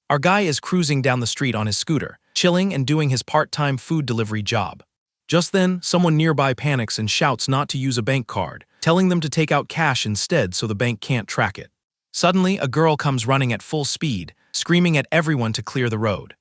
Our guy is cruising down the street on his scooter, chilling and doing his part-time food delivery job. Just then, someone nearby panics and shouts not to use a bank card, telling them to take out cash instead so the bank can't track it. Suddenly, a girl comes running at full speed, screaming at everyone to clear the road.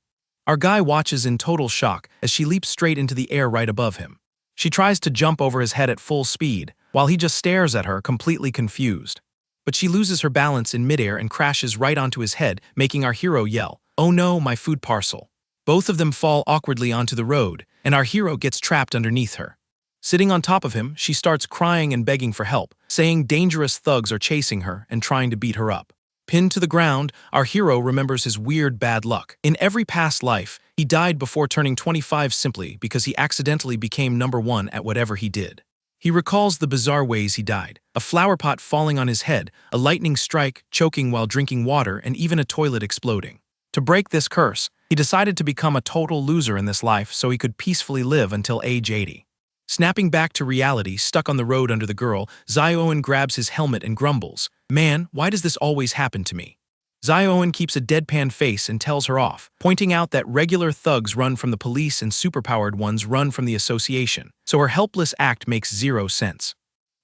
Our guy watches in total shock as she leaps straight into the air right above him. She tries to jump over his head at full speed, while he just stares at her, completely confused. But she loses her balance in midair and crashes right onto his head, making our hero yell, "Oh no, my food parcel." Both of them fall awkwardly onto the road, and our hero gets trapped underneath her. Sitting on top of him, she starts crying and begging for help, saying dangerous thugs are chasing her and trying to beat her up. Pinned to the ground, our hero remembers his weird bad luck. In every past life, he died before turning 25 simply because he accidentally became number one at whatever he did. He recalls the bizarre ways he died: a flower pot falling on his head, a lightning strike, choking while drinking water, and even a toilet exploding. To break this curse, he decided to become a total loser in this life so he could peacefully live until age 80. Snapping back to reality, stuck on the road under the girl, Zioen grabs his helmet and grumbles, "Man, why does this always happen to me?" Zioen keeps a deadpan face and tells her off, pointing out that regular thugs run from the police and superpowered ones run from the association, so her helpless act makes zero sense.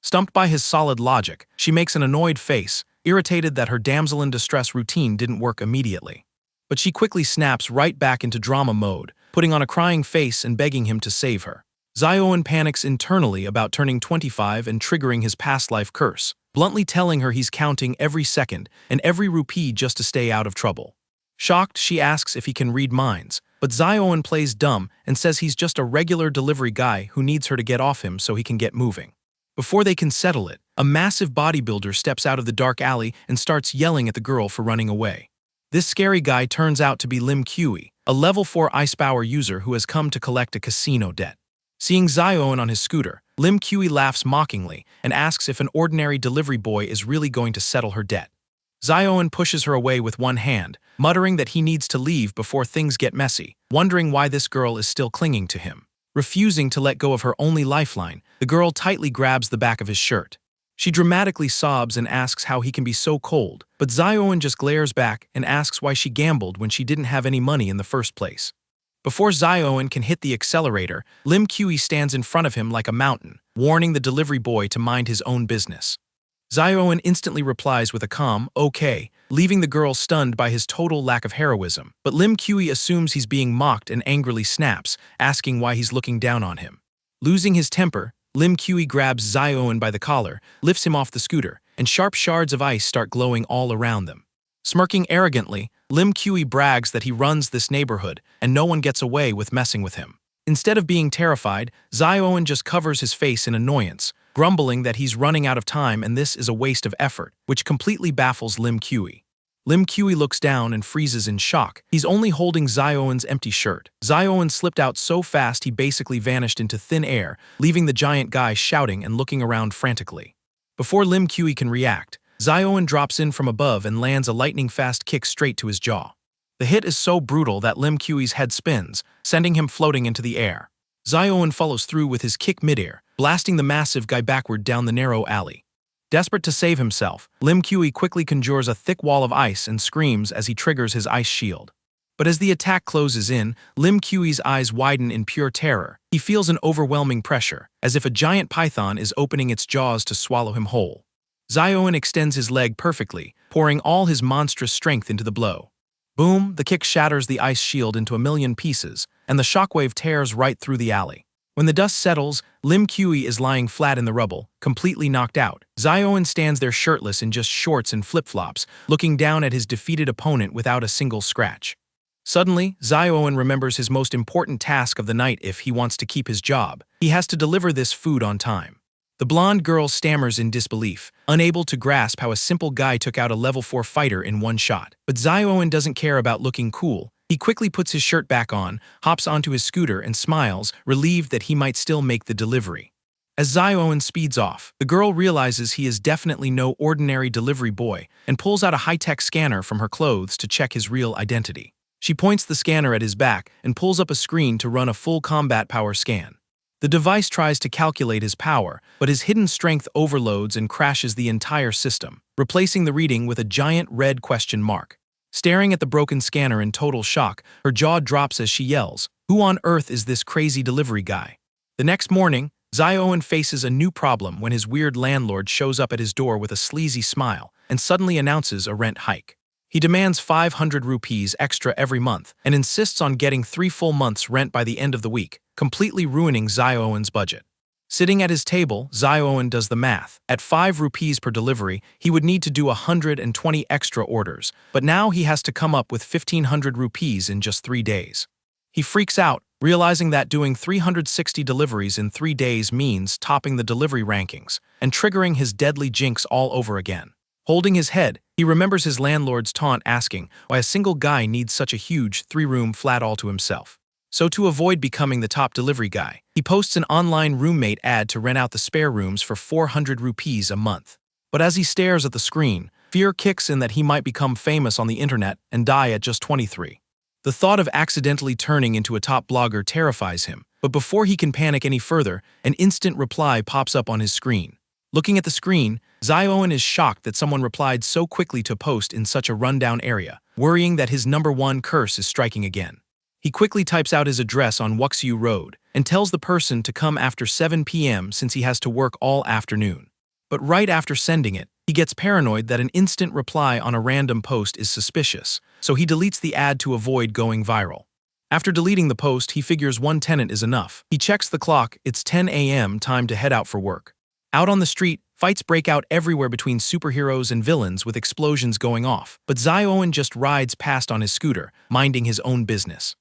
Stumped by his solid logic, she makes an annoyed face, irritated that her damsel in distress routine didn't work immediately. But she quickly snaps right back into drama mode, putting on a crying face and begging him to save her. Zioen panics internally about turning 25 and triggering his past life curse, bluntly telling her he's counting every second and every rupee just to stay out of trouble. Shocked, she asks if he can read minds, but Zioen plays dumb and says he's just a regular delivery guy who needs her to get off him so he can get moving. Before they can settle it, a massive bodybuilder steps out of the dark alley and starts yelling at the girl for running away. This scary guy turns out to be Lim Kui, a level 4 ice power user who has come to collect a casino debt. Seeing Zioen on his scooter, Lim Kui laughs mockingly and asks if an ordinary delivery boy is really going to settle her debt. Zioen pushes her away with one hand, muttering that he needs to leave before things get messy, wondering why this girl is still clinging to him. Refusing to let go of her only lifeline, the girl tightly grabs the back of his shirt. She dramatically sobs and asks how he can be so cold, but Zioen just glares back and asks why she gambled when she didn't have any money in the first place. Before Zioen can hit the accelerator, Lim Kui stands in front of him like a mountain, warning the delivery boy to mind his own business. Zioen instantly replies with a calm, "Okay," leaving the girl stunned by his total lack of heroism, but Lim Kui assumes he's being mocked and angrily snaps, asking why he's looking down on him. Losing his temper, Lim Kui grabs Zioen by the collar, lifts him off the scooter, and sharp shards of ice start glowing all around them. Smirking arrogantly, Lim Kui brags that he runs this neighborhood and no one gets away with messing with him. Instead of being terrified, Zioen just covers his face in annoyance, grumbling that he's running out of time and this is a waste of effort, which completely baffles Lim Kui. Lim Kui looks down and freezes in shock. He's only holding Zioen's empty shirt. Zioen slipped out so fast he basically vanished into thin air, leaving the giant guy shouting and looking around frantically. Before Lim Kui can react, Zioen drops in from above and lands a lightning-fast kick straight to his jaw. The hit is so brutal that Lim Kui's head spins, sending him floating into the air. Zioen follows through with his kick midair, blasting the massive guy backward down the narrow alley. Desperate to save himself, Lim Kui quickly conjures a thick wall of ice and screams as he triggers his ice shield. But as the attack closes in, Lim Kui's eyes widen in pure terror. He feels an overwhelming pressure, as if a giant python is opening its jaws to swallow him whole. Zioen extends his leg perfectly, pouring all his monstrous strength into the blow. Boom, the kick shatters the ice shield into a million pieces, and the shockwave tears right through the alley. When the dust settles, Lim Kui is lying flat in the rubble, completely knocked out. Zioen stands there shirtless in just shorts and flip-flops, looking down at his defeated opponent without a single scratch. Suddenly, Zioen remembers his most important task of the night if he wants to keep his job. He has to deliver this food on time. The blonde girl stammers in disbelief, unable to grasp how a simple guy took out a level 4 fighter in one shot. But Zioen doesn't care about looking cool. He quickly puts his shirt back on, hops onto his scooter and smiles, relieved that he might still make the delivery. As Zioen speeds off, the girl realizes he is definitely no ordinary delivery boy and pulls out a high-tech scanner from her clothes to check his real identity. She points the scanner at his back and pulls up a screen to run a full combat power scan. The device tries to calculate his power, but his hidden strength overloads and crashes the entire system, replacing the reading with a giant red question mark. Staring at the broken scanner in total shock, her jaw drops as she yells, "Who on earth is this crazy delivery guy?" The next morning, Zio-Owen faces a new problem when his weird landlord shows up at his door with a sleazy smile and suddenly announces a rent hike. He demands 500 rupees extra every month and insists on getting 3 full months' rent by the end of the week, completely ruining Zio-Owen's budget. Sitting at his table, Zio-Owen does the math. At 5 rupees per delivery, he would need to do 120 extra orders, but now he has to come up with 1,500 rupees in just 3 days. He freaks out, realizing that doing 360 deliveries in 3 days means topping the delivery rankings and triggering his deadly jinx all over again. Holding his head, he remembers his landlord's taunt asking why a single guy needs such a huge 3-room flat all to himself. So to avoid becoming the top delivery guy, he posts an online roommate ad to rent out the spare rooms for 400 rupees a month. But as he stares at the screen, fear kicks in that he might become famous on the internet and die at just 23. The thought of accidentally turning into a top blogger terrifies him, but before he can panic any further, an instant reply pops up on his screen. Looking at the screen, Zio-Owen is shocked that someone replied so quickly to post in such a rundown area, worrying that his #1 curse is striking again. He quickly types out his address on Wuxiu Road and tells the person to come after 7 p.m. since he has to work all afternoon. But right after sending it, he gets paranoid that an instant reply on a random post is suspicious, so he deletes the ad to avoid going viral. After deleting the post, he figures one tenant is enough. He checks the clock, it's 10 a.m. time to head out for work. Out on the street, fights break out everywhere between superheroes and villains with explosions going off, but Zio-Owen just rides past on his scooter, minding his own business.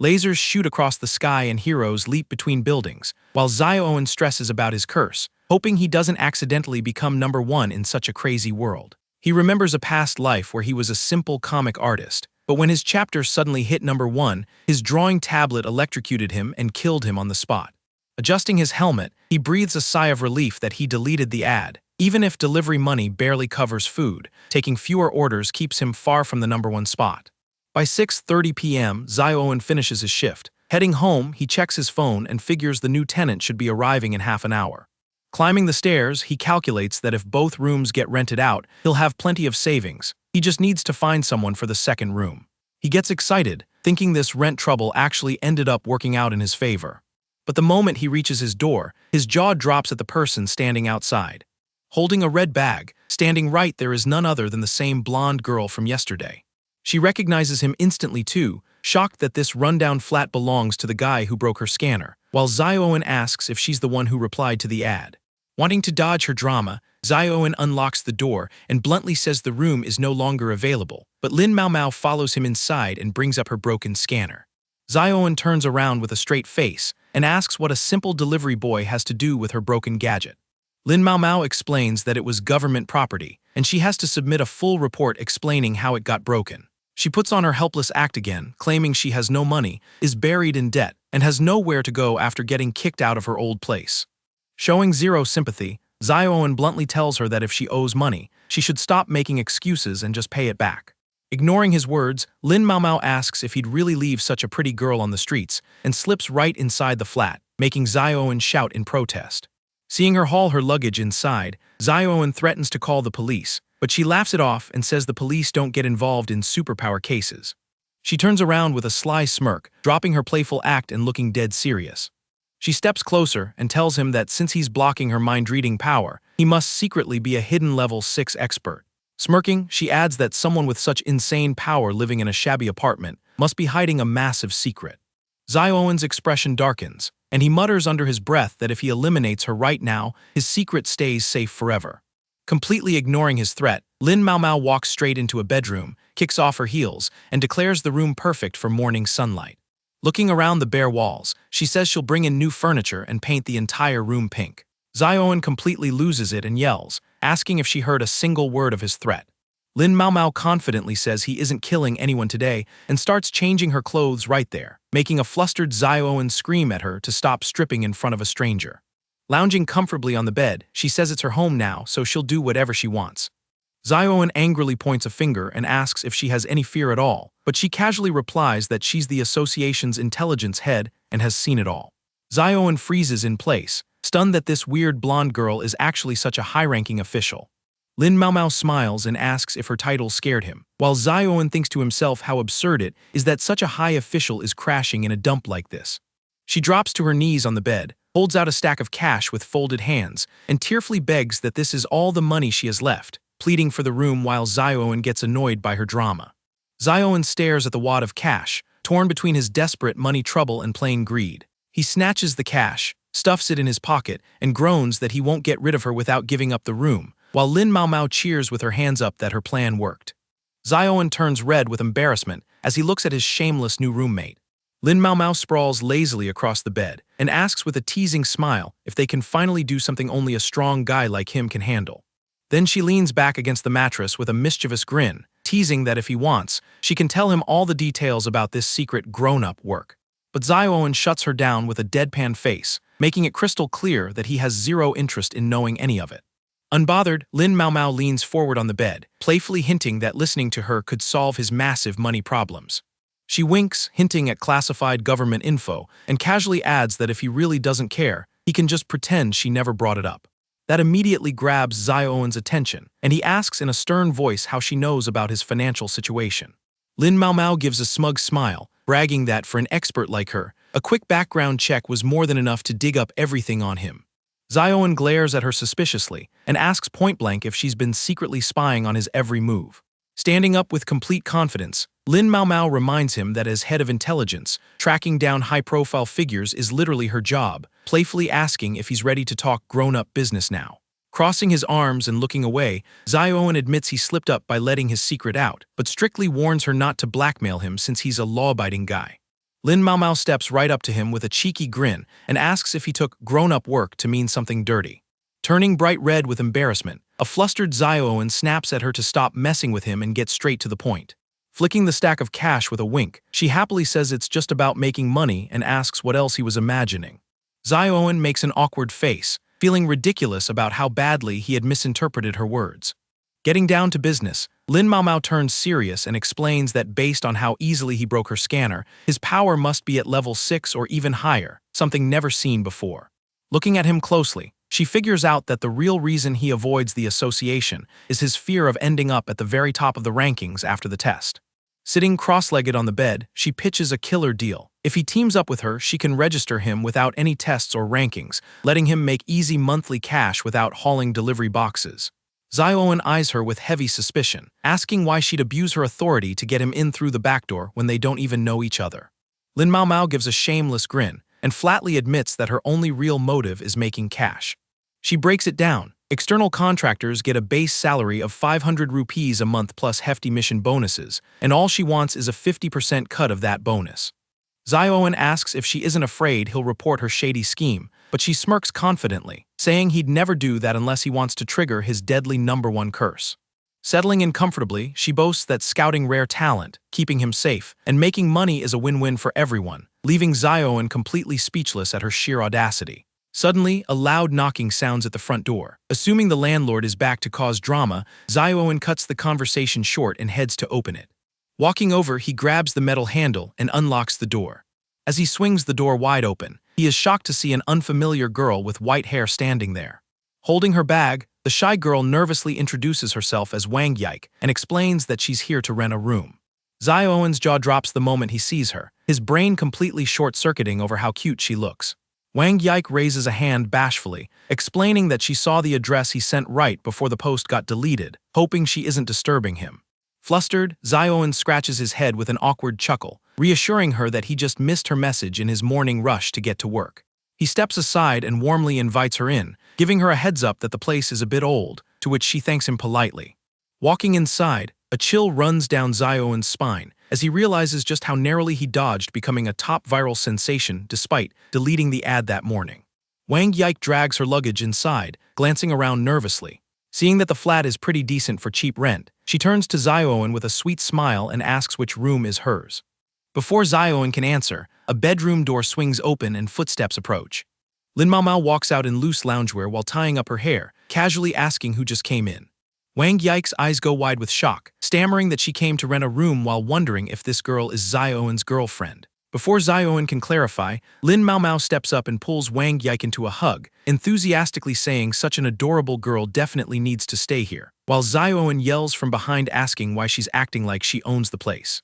Lasers shoot across the sky and heroes leap between buildings, while Zio-Owen stresses about his curse, hoping he doesn't accidentally become #1 in such a crazy world. He remembers a past life where he was a simple comic artist, but when his chapter suddenly hit #1, his drawing tablet electrocuted him and killed him on the spot. Adjusting his helmet, he breathes a sigh of relief that he deleted the ad. Even if delivery money barely covers food, taking fewer orders keeps him far from the #1 spot. By 6:30 p.m., Zio-Owen finishes his shift. Heading home, he checks his phone and figures the new tenant should be arriving in half an hour. Climbing the stairs, he calculates that if both rooms get rented out, he'll have plenty of savings. He just needs to find someone for the second room. He gets excited, thinking this rent trouble actually ended up working out in his favor. But the moment he reaches his door, his jaw drops at the person standing outside. Holding a red bag, standing right there is none other than the same blonde girl from yesterday. She recognizes him instantly too, shocked that this rundown flat belongs to the guy who broke her scanner, while Zio-Owen asks if she's the one who replied to the ad. Wanting to dodge her drama, Zio-Owen unlocks the door and bluntly says the room is no longer available, but Lin Mao Mao follows him inside and brings up her broken scanner. Zio-Owen turns around with a straight face and asks what a simple delivery boy has to do with her broken gadget. Lin Mao Mao explains that it was government property, and she has to submit a full report explaining how it got broken. She puts on her helpless act again, claiming she has no money, is buried in debt, and has nowhere to go after getting kicked out of her old place. Showing zero sympathy, Zio-Owen bluntly tells her that if she owes money, she should stop making excuses and just pay it back. Ignoring his words, Lin Mao Mao asks if he'd really leave such a pretty girl on the streets and slips right inside the flat, making Zio-Owen shout in protest. Seeing her haul her luggage inside, Zio-Owen threatens to call the police, but she laughs it off and says the police don't get involved in superpower cases. She turns around with a sly smirk, dropping her playful act and looking dead serious. She steps closer and tells him that since he's blocking her mind-reading power, he must secretly be a hidden level 6 expert. Smirking, she adds that someone with such insane power living in a shabby apartment must be hiding a massive secret. Zio-Owen's expression darkens, and he mutters under his breath that if he eliminates her right now, his secret stays safe forever. Completely ignoring his threat, Lin Mao Mao walks straight into a bedroom, kicks off her heels, and declares the room perfect for morning sunlight. Looking around the bare walls, she says she'll bring in new furniture and paint the entire room pink. Zio-Owen completely loses it and yells, asking if she heard a single word of his threat. Lin Mao Mao confidently says he isn't killing anyone today and starts changing her clothes right there, making a flustered Zio-Owen scream at her to stop stripping in front of a stranger. Lounging comfortably on the bed, she says it's her home now, so she'll do whatever she wants. Zio-Owen angrily points a finger and asks if she has any fear at all, but she casually replies that she's the association's intelligence head and has seen it all. Zio-Owen freezes in place, stunned that this weird blonde girl is actually such a high-ranking official. Lin Maomao smiles and asks if her title scared him, while Zioen thinks to himself how absurd it is that such a high official is crashing in a dump like this. She drops to her knees on the bed, holds out a stack of cash with folded hands, and tearfully begs that this is all the money she has left, pleading for the room while Zioen gets annoyed by her drama. Zioen stares at the wad of cash, torn between his desperate money trouble and plain greed. He snatches the cash, stuffs it in his pocket, and groans that he won't get rid of her without giving up the room, while Lin Maomao cheers with her hands up that her plan worked. Zioen turns red with embarrassment as he looks at his shameless new roommate. Lin Maomao sprawls lazily across the bed and asks with a teasing smile if they can finally do something only a strong guy like him can handle. Then she leans back against the mattress with a mischievous grin, teasing that if he wants, she can tell him all the details about this secret grown-up work. But Zioen shuts her down with a deadpan face, making it crystal clear that he has zero interest in knowing any of it. Unbothered, Lin Maomao leans forward on the bed, playfully hinting that listening to her could solve his massive money problems. She winks, hinting at classified government info, and casually adds that if he really doesn't care, he can just pretend she never brought it up. That immediately grabs Zioen's attention, and he asks in a stern voice how she knows about his financial situation. Lin Maomao gives a smug smile, bragging that for an expert like her, a quick background check was more than enough to dig up everything on him. Zioen glares at her suspiciously and asks point-blank if she's been secretly spying on his every move. Standing up with complete confidence, Lin Maomao reminds him that as head of intelligence, tracking down high-profile figures is literally her job, playfully asking if he's ready to talk grown-up business now. Crossing his arms and looking away, Zioen admits he slipped up by letting his secret out, but strictly warns her not to blackmail him since he's a law-abiding guy. Lin Maomao steps right up to him with a cheeky grin and asks if he took grown-up work to mean something dirty. Turning bright red with embarrassment, a flustered Zioen snaps at her to stop messing with him and get straight to the point. Flicking the stack of cash with a wink, she happily says it's just about making money and asks what else he was imagining. Zioen makes an awkward face, feeling ridiculous about how badly he had misinterpreted her words. Getting down to business, Lin Maomao turns serious and explains that based on how easily he broke her scanner, his power must be at level 6 or even higher, something never seen before. Looking at him closely, she figures out that the real reason he avoids the association is his fear of ending up at the very top of the rankings after the test. Sitting cross-legged on the bed, she pitches a killer deal. If he teams up with her, she can register him without any tests or rankings, letting him make easy monthly cash without hauling delivery boxes. Zioen eyes her with heavy suspicion, asking why she'd abuse her authority to get him in through the back door when they don't even know each other. Lin Maomao gives a shameless grin and flatly admits that her only real motive is making cash. She breaks it down. External contractors get a base salary of 500 rupees a month plus hefty mission bonuses, and all she wants is a 50% cut of that bonus. Zioen asks if she isn't afraid he'll report her shady scheme, but she smirks confidently, saying he'd never do that unless he wants to trigger his deadly #1 curse. Settling in comfortably, she boasts that scouting rare talent, keeping him safe, and making money is a win-win for everyone, leaving Zioen completely speechless at her sheer audacity. Suddenly, a loud knocking sounds at the front door. Assuming the landlord is back to cause drama, Zioen cuts the conversation short and heads to open it. Walking over, he grabs the metal handle and unlocks the door. As he swings the door wide open, he is shocked to see an unfamiliar girl with white hair standing there. Holding her bag, the shy girl nervously introduces herself as Wang Yike and explains that she's here to rent a room. Zioen's jaw drops the moment he sees her, his brain completely short-circuiting over how cute she looks. Wang Yike raises a hand bashfully, explaining that she saw the address he sent right before the post got deleted, hoping she isn't disturbing him. Flustered, Zioen scratches his head with an awkward chuckle, reassuring her that he just missed her message in his morning rush to get to work. He steps aside and warmly invites her in, giving her a heads up that the place is a bit old, to which she thanks him politely. Walking inside, a chill runs down Zioen's spine as he realizes just how narrowly he dodged becoming a top viral sensation despite deleting the ad that morning. Wang Yike drags her luggage inside, glancing around nervously. Seeing that the flat is pretty decent for cheap rent, she turns to Zioen with a sweet smile and asks which room is hers. Before Zioen can answer, a bedroom door swings open and footsteps approach. Lin Maomao walks out in loose loungewear while tying up her hair, casually asking who just came in. Wang Yike's eyes go wide with shock, stammering that she came to rent a room while wondering if this girl is Zioen's girlfriend. Before Zioen can clarify, Lin Maomao steps up and pulls Wang Yike into a hug, enthusiastically saying such an adorable girl definitely needs to stay here. while Zioen yells from behind asking why she's acting like she owns the place.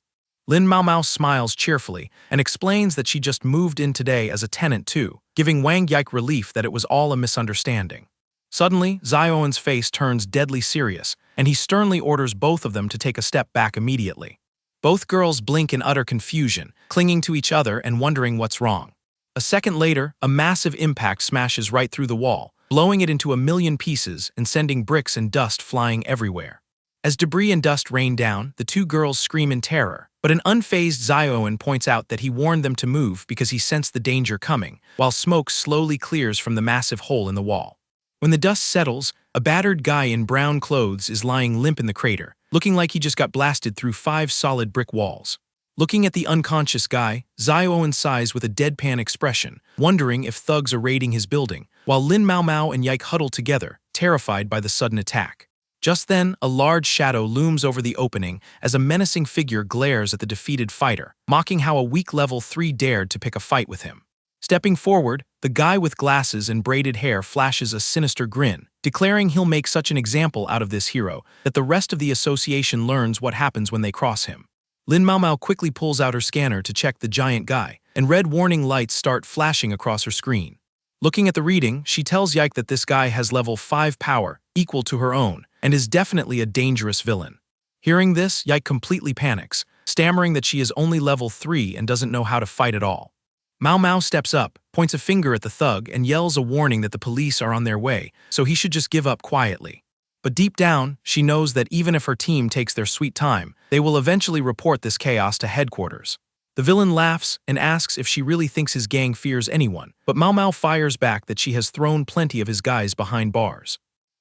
Lin Mao Mao smiles cheerfully and explains that she just moved in today as a tenant too, giving Wang Yike relief that it was all a misunderstanding. Suddenly, Zioen's face turns deadly serious, and he sternly orders both of them to take a step back immediately. Both girls blink in utter confusion, clinging to each other and wondering what's wrong. A second later, a massive impact smashes right through the wall, blowing it into a million pieces and sending bricks and dust flying everywhere. As debris and dust rain down, the two girls scream in terror, but an unfazed Zioen points out that he warned them to move because he sensed the danger coming, while smoke slowly clears from the massive hole in the wall. When the dust settles, a battered guy in brown clothes is lying limp in the crater, looking like he just got blasted through 5 solid brick walls. Looking at the unconscious guy, Zioen sighs with a deadpan expression, wondering if thugs are raiding his building, while Lin Mao Mao and Yike huddle together, terrified by the sudden attack. Just then, a large shadow looms over the opening as a menacing figure glares at the defeated fighter, mocking how a weak level 3 dared to pick a fight with him. Stepping forward, the guy with glasses and braided hair flashes a sinister grin, declaring he'll make such an example out of this hero that the rest of the association learns what happens when they cross him. Lin Mao Mao quickly pulls out her scanner to check the giant guy, and red warning lights start flashing across her screen. Looking at the reading, she tells Yike that this guy has level 5 power, equal to her own, and is definitely a dangerous villain. Hearing this, Yike completely panics, stammering that she is only level 3 and doesn't know how to fight at all. Mao Mao steps up, points a finger at the thug, and yells a warning that the police are on their way, so he should just give up quietly. But deep down, she knows that even if her team takes their sweet time, they will eventually report this chaos to headquarters. The villain laughs and asks if she really thinks his gang fears anyone, but Mao Mao fires back that she has thrown plenty of his guys behind bars.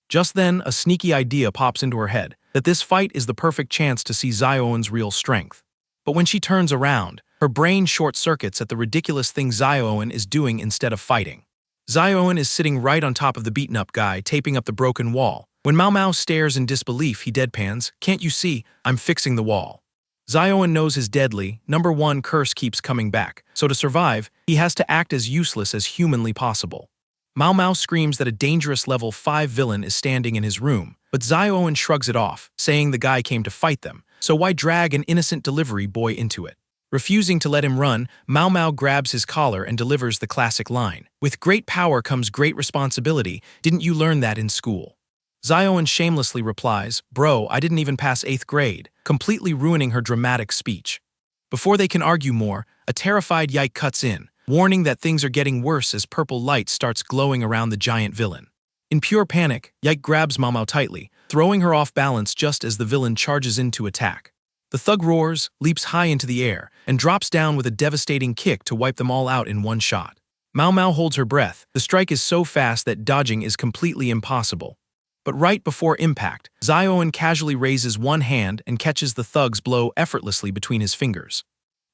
Just then, a sneaky idea pops into her head, that this fight is the perfect chance to see Zioen's real strength. But when she turns around, her brain short-circuits at the ridiculous thing Zioen is doing instead of fighting. Zioen is sitting right on top of the beaten-up guy, taping up the broken wall. When Mao Mao stares in disbelief, he deadpans, "Can't you see? I'm fixing the wall." Zioen knows his deadly, #1 curse keeps coming back, so to survive, he has to act as useless as humanly possible. Mao Mao screams that a dangerous level 5 villain is standing in his room, but Zioen shrugs it off, saying the guy came to fight them, so why drag an innocent delivery boy into it? Refusing to let him run, Mao Mao grabs his collar and delivers the classic line, "With great power comes great responsibility, didn't you learn that in school?" Zioen shamelessly replies, "Bro, I didn't even pass 8th grade," completely ruining her dramatic speech. Before they can argue more, a terrified Yike cuts in, warning that things are getting worse as purple light starts glowing around the giant villain. In pure panic, Yike grabs Mao Mao tightly, throwing her off balance just as the villain charges in to attack. The thug roars, leaps high into the air, and drops down with a devastating kick to wipe them all out in one shot. Mao Mao holds her breath. The strike is so fast that dodging is completely impossible. But right before impact, Zioen casually raises one hand and catches the thug's blow effortlessly between his fingers.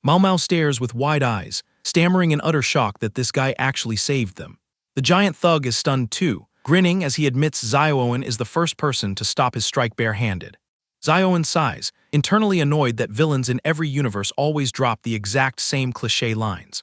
Mao Mao stares with wide eyes, stammering in utter shock that this guy actually saved them. The giant thug is stunned too, grinning as he admits Zioen is the first person to stop his strike bare-handed. Zioen sighs, internally annoyed that villains in every universe always drop the exact same cliché lines.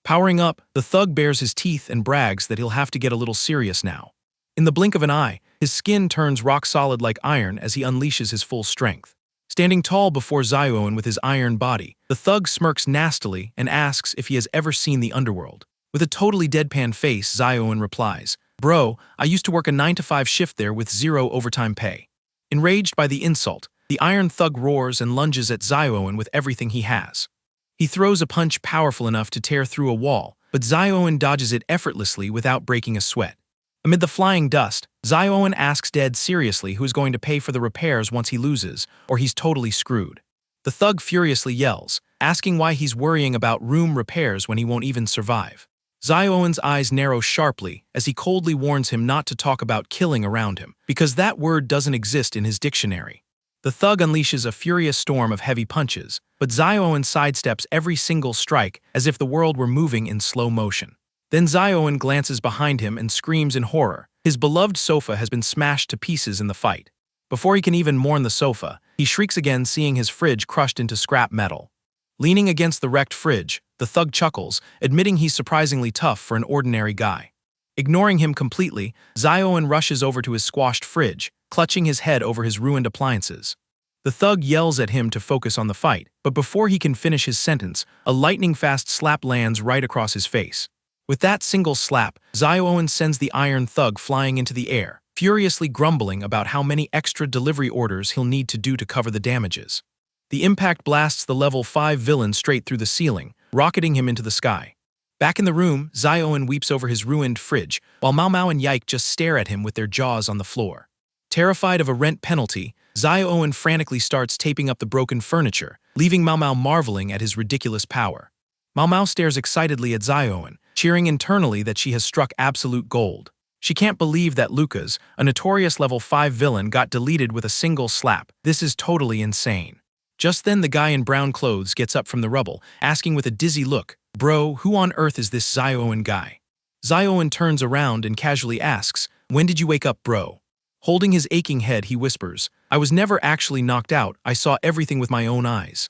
Powering up, the thug bares his teeth and brags that he'll have to get a little serious now. In the blink of an eye, his skin turns rock-solid like iron as he unleashes his full strength. Standing tall before Zioen with his iron body, the thug smirks nastily and asks if he has ever seen the underworld. With a totally deadpan face, Zioen replies, "Bro, I used to work a 9-to-5 shift there with 0 overtime pay." Enraged by the insult, the iron thug roars and lunges at Zioen with everything he has. He throws a punch powerful enough to tear through a wall, but Zioen dodges it effortlessly without breaking a sweat. Amid the flying dust, Zioen asks dead seriously who is going to pay for the repairs once he loses, or he's totally screwed. The thug furiously yells, asking why he's worrying about room repairs when he won't even survive. Zioen's eyes narrow sharply as he coldly warns him not to talk about killing around him, because that word doesn't exist in his dictionary. The thug unleashes a furious storm of heavy punches, but Zioen sidesteps every single strike as if the world were moving in slow motion. Then Zioen glances behind him and screams in horror. His beloved sofa has been smashed to pieces in the fight. Before he can even mourn the sofa, he shrieks again, seeing his fridge crushed into scrap metal. Leaning against the wrecked fridge, the thug chuckles, admitting he's surprisingly tough for an ordinary guy. Ignoring him completely, Zioen rushes over to his squashed fridge, clutching his head over his ruined appliances. The thug yells at him to focus on the fight, but before he can finish his sentence, a lightning-fast slap lands right across his face. With that single slap, Zio-Owen sends the iron thug flying into the air, furiously grumbling about how many extra delivery orders he'll need to do to cover the damages. The impact blasts the level 5 villain straight through the ceiling, rocketing him into the sky. Back in the room, Zio-Owen weeps over his ruined fridge, while Mao Mao and Yike just stare at him with their jaws on the floor. Terrified of a rent penalty, Zio-Owen frantically starts taping up the broken furniture, leaving Mao Mao marveling at his ridiculous power. Mao Mao stares excitedly at Zio-Owen, cheering internally that she has struck absolute gold. She can't believe that Lucas, a notorious level 5 villain, got deleted with a single slap. This is totally insane. Just then the guy in brown clothes gets up from the rubble, asking with a dizzy look, "Bro, who on earth is this Zio-Owen guy?" Zio-Owen turns around and casually asks, "When did you wake up, bro?" Holding his aching head, he whispers, "I was never actually knocked out, I saw everything with my own eyes."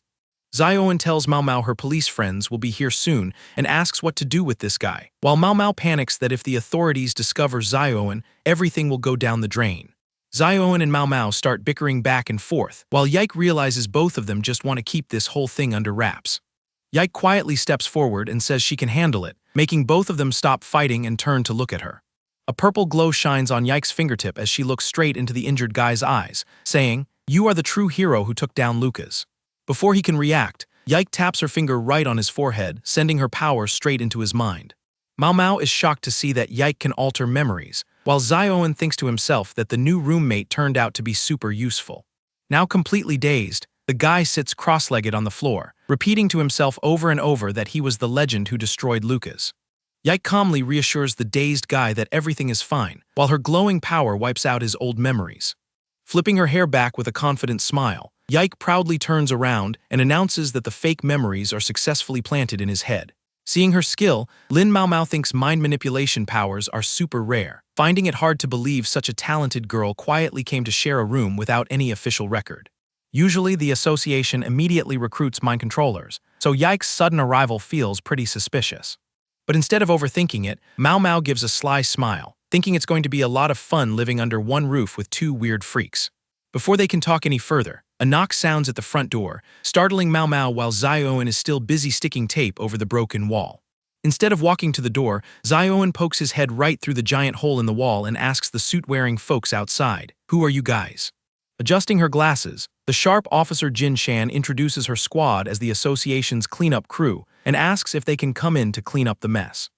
Zio-Owen tells Mao Mao her police friends will be here soon and asks what to do with this guy, while Mao Mao panics that if the authorities discover Zio-Owen, everything will go down the drain. Zio-Owen and Mao Mao start bickering back and forth, while Yike realizes both of them just want to keep this whole thing under wraps. Yike quietly steps forward and says she can handle it, making both of them stop fighting and turn to look at her. A purple glow shines on Yike's fingertip as she looks straight into the injured guy's eyes, saying, "You are the true hero who took down Lucas." Before he can react, Yike taps her finger right on his forehead, sending her power straight into his mind. Mao Mao is shocked to see that Yike can alter memories, while Zio-Owen thinks to himself that the new roommate turned out to be super useful. Now completely dazed, the guy sits cross-legged on the floor, repeating to himself over and over that he was the legend who destroyed Lucas. Yike calmly reassures the dazed guy that everything is fine, while her glowing power wipes out his old memories. Flipping her hair back with a confident smile, Yike proudly turns around and announces that the fake memories are successfully planted in his head. Seeing her skill, Lin Mao Mao thinks mind manipulation powers are super rare, finding it hard to believe such a talented girl quietly came to share a room without any official record. Usually, the association immediately recruits mind controllers, so Yike's sudden arrival feels pretty suspicious. But instead of overthinking it, Mao Mao gives a sly smile, thinking it's going to be a lot of fun living under one roof with two weird freaks. Before they can talk any further, a knock sounds at the front door, startling Mao Mao while Zio-Owen is still busy sticking tape over the broken wall. Instead of walking to the door, Zio-Owen pokes his head right through the giant hole in the wall and asks the suit-wearing folks outside, "Who are you guys?" Adjusting her glasses, the sharp officer Jin Shan introduces her squad as the association's cleanup crew and asks if they can come in to clean up the mess.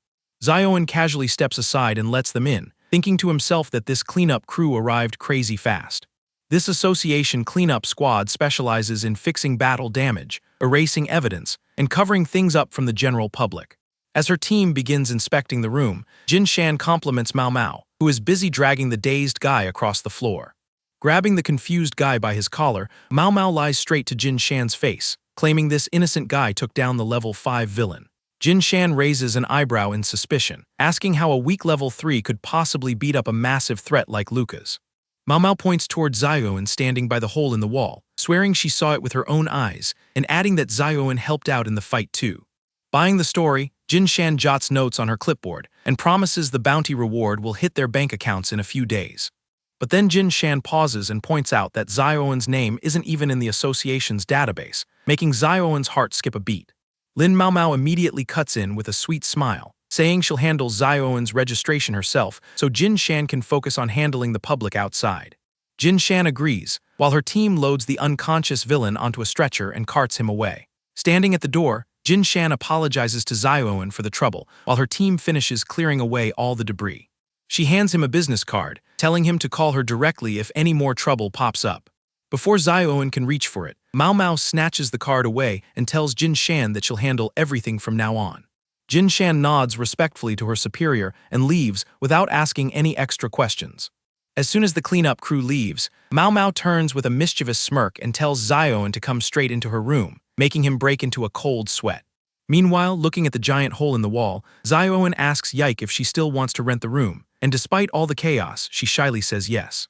Zio-Owen casually steps aside and lets them in, thinking to himself that this cleanup crew arrived crazy fast. This association cleanup squad specializes in fixing battle damage, erasing evidence, and covering things up from the general public. As her team begins inspecting the room, Jin Shan compliments Mao Mao, who is busy dragging the dazed guy across the floor. Grabbing the confused guy by his collar, Mao Mao lies straight to Jin Shan's face, claiming this innocent guy took down the level 5 villain. Jin Shan raises an eyebrow in suspicion, asking how a weak level 3 could possibly beat up a massive threat like Lucas. Mao Mao points toward Zio-Owen standing by the hole in the wall, swearing she saw it with her own eyes, and adding that Zio-Owen helped out in the fight too. Buying the story, Jin Shan jots notes on her clipboard and promises the bounty reward will hit their bank accounts in a few days. But then Jin Shan pauses and points out that Zio-Owen's name isn't even in the association's database, making Zio-Owen's heart skip a beat. Lin Mao Mao immediately cuts in with a sweet smile, saying she'll handle Zio-Owen's registration herself so Jin Shan can focus on handling the public outside. Jin Shan agrees, while her team loads the unconscious villain onto a stretcher and carts him away. Standing at the door, Jin Shan apologizes to Zio-Owen for the trouble, while her team finishes clearing away all the debris. She hands him a business card, telling him to call her directly if any more trouble pops up. Before Zio-Owen can reach for it, Mao Mao snatches the card away and tells Jin Shan that she'll handle everything from now on. Jin Shan nods respectfully to her superior and leaves without asking any extra questions. As soon as the cleanup crew leaves, Mao Mao turns with a mischievous smirk and tells Zio-Owen to come straight into her room, making him break into a cold sweat. Meanwhile, looking at the giant hole in the wall, Zio-Owen asks Yike if she still wants to rent the room, and despite all the chaos, she shyly says yes.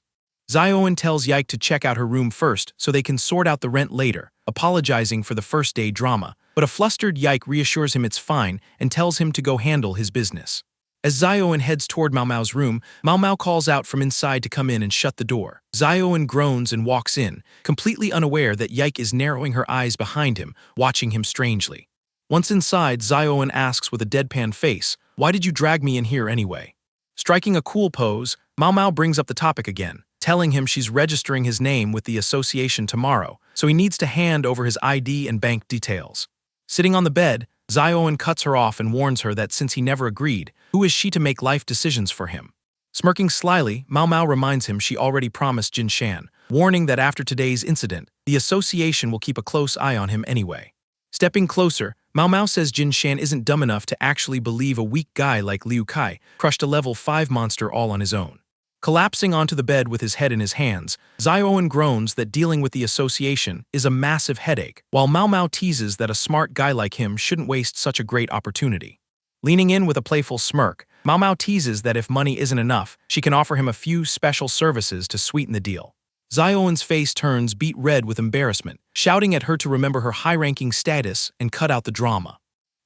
Zio-Owen tells Yike to check out her room first so they can sort out the rent later, apologizing for the first day drama, but a flustered Yike reassures him it's fine and tells him to go handle his business. As Zioan heads toward Mao Mao's room, Mao Mao calls out from inside to come in and shut the door. Zioan groans and walks in, completely unaware that Yike is narrowing her eyes behind him, watching him strangely. Once inside, Zioan asks with a deadpan face, "Why did you drag me in here anyway?" Striking a cool pose, Mao Mao brings up the topic again, telling him she's registering his name with the association tomorrow, so he needs to hand over his ID and bank details. Sitting on the bed, Zioan cuts her off and warns her that since he never agreed, who is she to make life decisions for him? Smirking slyly, Mao Mao reminds him she already promised Jin Shan, warning that after today's incident, the association will keep a close eye on him anyway. Stepping closer, Mao Mao says Jin Shan isn't dumb enough to actually believe a weak guy like Liu Kai crushed a level 5 monster all on his own. Collapsing onto the bed with his head in his hands, Zioan groans that dealing with the association is a massive headache, while Mao Mao teases that a smart guy like him shouldn't waste such a great opportunity. Leaning in with a playful smirk, Mao Mao teases that if money isn't enough, she can offer him a few special services to sweeten the deal. Zioan's face turns beet red with embarrassment, shouting at her to remember her high-ranking status and cut out the drama.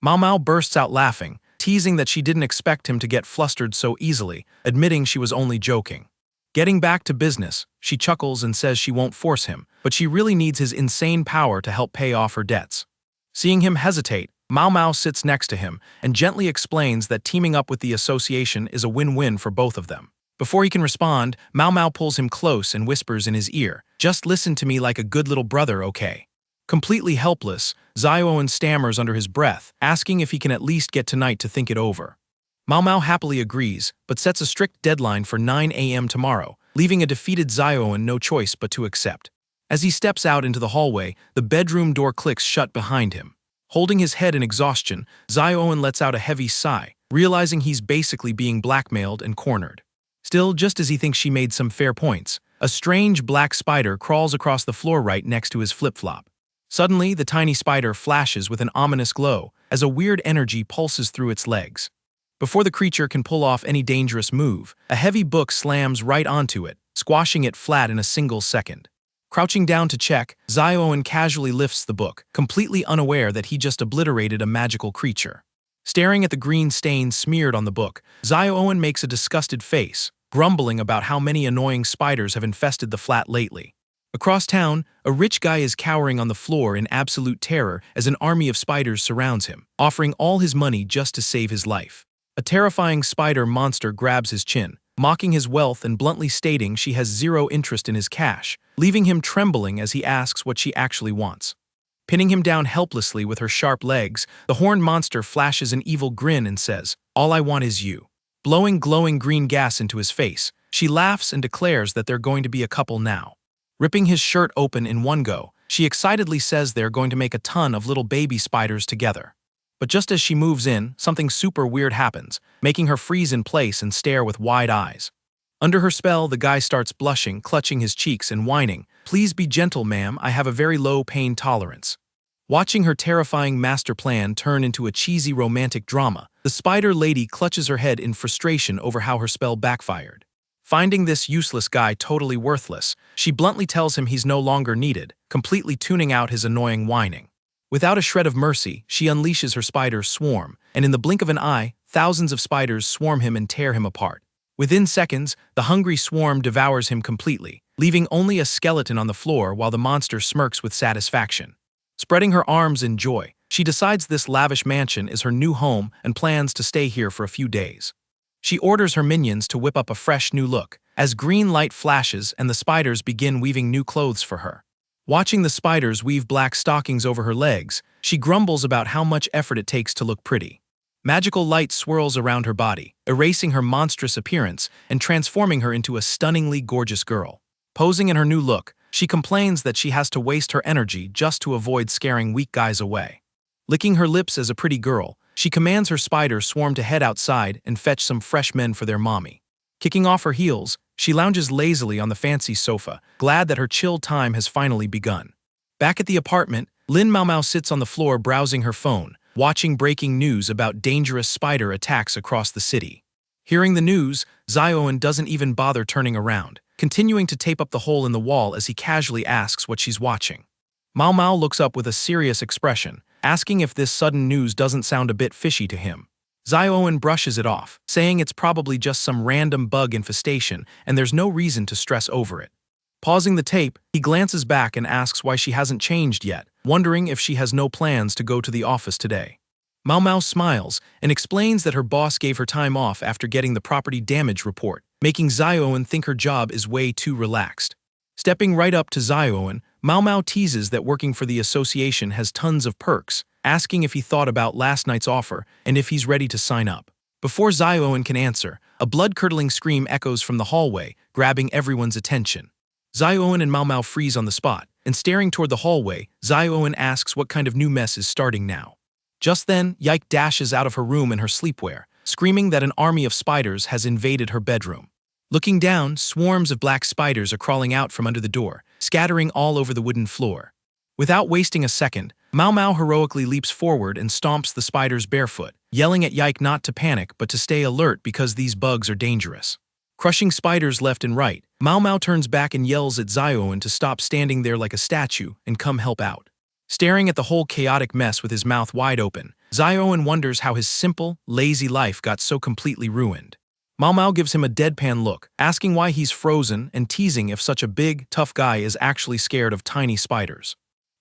Mao Mao bursts out laughing, teasing that she didn't expect him to get flustered so easily, admitting she was only joking. Getting back to business, she chuckles and says she won't force him, but she really needs his insane power to help pay off her debts. Seeing him hesitate, Mao Mao sits next to him and gently explains that teaming up with the association is a win-win for both of them. Before he can respond, Mao Mao pulls him close and whispers in his ear, "Just listen to me like a good little brother, okay?" Completely helpless, Zioan stammers under his breath, asking if he can at least get tonight to think it over. Mao Mao happily agrees, but sets a strict deadline for 9 a.m. tomorrow, leaving a defeated Zioan no choice but to accept. As he steps out into the hallway, the bedroom door clicks shut behind him. Holding his head in exhaustion, Zioan lets out a heavy sigh, realizing he's basically being blackmailed and cornered. Still, just as he thinks she made some fair points, a strange black spider crawls across the floor right next to his flip-flop. Suddenly, the tiny spider flashes with an ominous glow as a weird energy pulses through its legs. Before the creature can pull off any dangerous move, a heavy book slams right onto it, squashing it flat in a single second. Crouching down to check, Zioan casually lifts the book, completely unaware that he just obliterated a magical creature. Staring at the green stain smeared on the book, Zioan makes a disgusted face, grumbling about how many annoying spiders have infested the flat lately. Across town, a rich guy is cowering on the floor in absolute terror as an army of spiders surrounds him, offering all his money just to save his life. A terrifying spider monster grabs his chin, mocking his wealth and bluntly stating she has zero interest in his cash, leaving him trembling as he asks what she actually wants. Pinning him down helplessly with her sharp legs, the horned monster flashes an evil grin and says, "All I want is you." Blowing glowing green gas into his face, she laughs and declares that they're going to be a couple now. Ripping his shirt open in one go, she excitedly says they're going to make a ton of little baby spiders together. But just as she moves in, something super weird happens, making her freeze in place and stare with wide eyes. Under her spell, the guy starts blushing, clutching his cheeks and whining, "Please be gentle, ma'am, I have a very low pain tolerance." Watching her terrifying master plan turn into a cheesy romantic drama, the spider lady clutches her head in frustration over how her spell backfired. Finding this useless guy totally worthless, she bluntly tells him he's no longer needed, completely tuning out his annoying whining. Without a shred of mercy, she unleashes her spider swarm, and in the blink of an eye, thousands of spiders swarm him and tear him apart. Within seconds, the hungry swarm devours him completely, leaving only a skeleton on the floor while the monster smirks with satisfaction. Spreading her arms in joy, she decides this lavish mansion is her new home and plans to stay here for a few days. She orders her minions to whip up a fresh new look, as green light flashes and the spiders begin weaving new clothes for her. Watching the spiders weave black stockings over her legs, she grumbles about how much effort it takes to look pretty. Magical light swirls around her body, erasing her monstrous appearance and transforming her into a stunningly gorgeous girl. Posing in her new look, she complains that she has to waste her energy just to avoid scaring weak guys away. Licking her lips as a pretty girl, she commands her spider swarm to head outside and fetch some fresh men for their mommy. Kicking off her heels, she lounges lazily on the fancy sofa, glad that her chill time has finally begun. Back at the apartment, Lin Mao Mao sits on the floor browsing her phone, watching breaking news about dangerous spider attacks across the city. Hearing the news, Zioan doesn't even bother turning around, continuing to tape up the hole in the wall as he casually asks what she's watching. Mao Mao looks up with a serious expression, asking if this sudden news doesn't sound a bit fishy to him. Zioen brushes it off, saying it's probably just some random bug infestation and there's no reason to stress over it. Pausing the tape, he glances back and asks why she hasn't changed yet, wondering if she has no plans to go to the office today. Mao Mao smiles and explains that her boss gave her time off after getting the property damage report, making Zioen think her job is way too relaxed. Stepping right up to Zioen, Mao Mao teases that working for the association has tons of perks, asking if he thought about last night's offer and if he's ready to sign up. Before Zioen can answer, a blood-curdling scream echoes from the hallway, grabbing everyone's attention. Zioen and Mao Mao freeze on the spot, and staring toward the hallway, Zioen asks what kind of new mess is starting now. Just then, Yike dashes out of her room in her sleepwear, screaming that an army of spiders has invaded her bedroom. Looking down, swarms of black spiders are crawling out from under the door, scattering all over the wooden floor. Without wasting a second, Mao Mao heroically leaps forward and stomps the spiders barefoot, yelling at Yike not to panic but to stay alert because these bugs are dangerous. Crushing spiders left and right, Mao Mao turns back and yells at Zioen to stop standing there like a statue and come help out. Staring at the whole chaotic mess with his mouth wide open, Zioen wonders how his simple, lazy life got so completely ruined. Mao Mao gives him a deadpan look, asking why he's frozen and teasing if such a big, tough guy is actually scared of tiny spiders.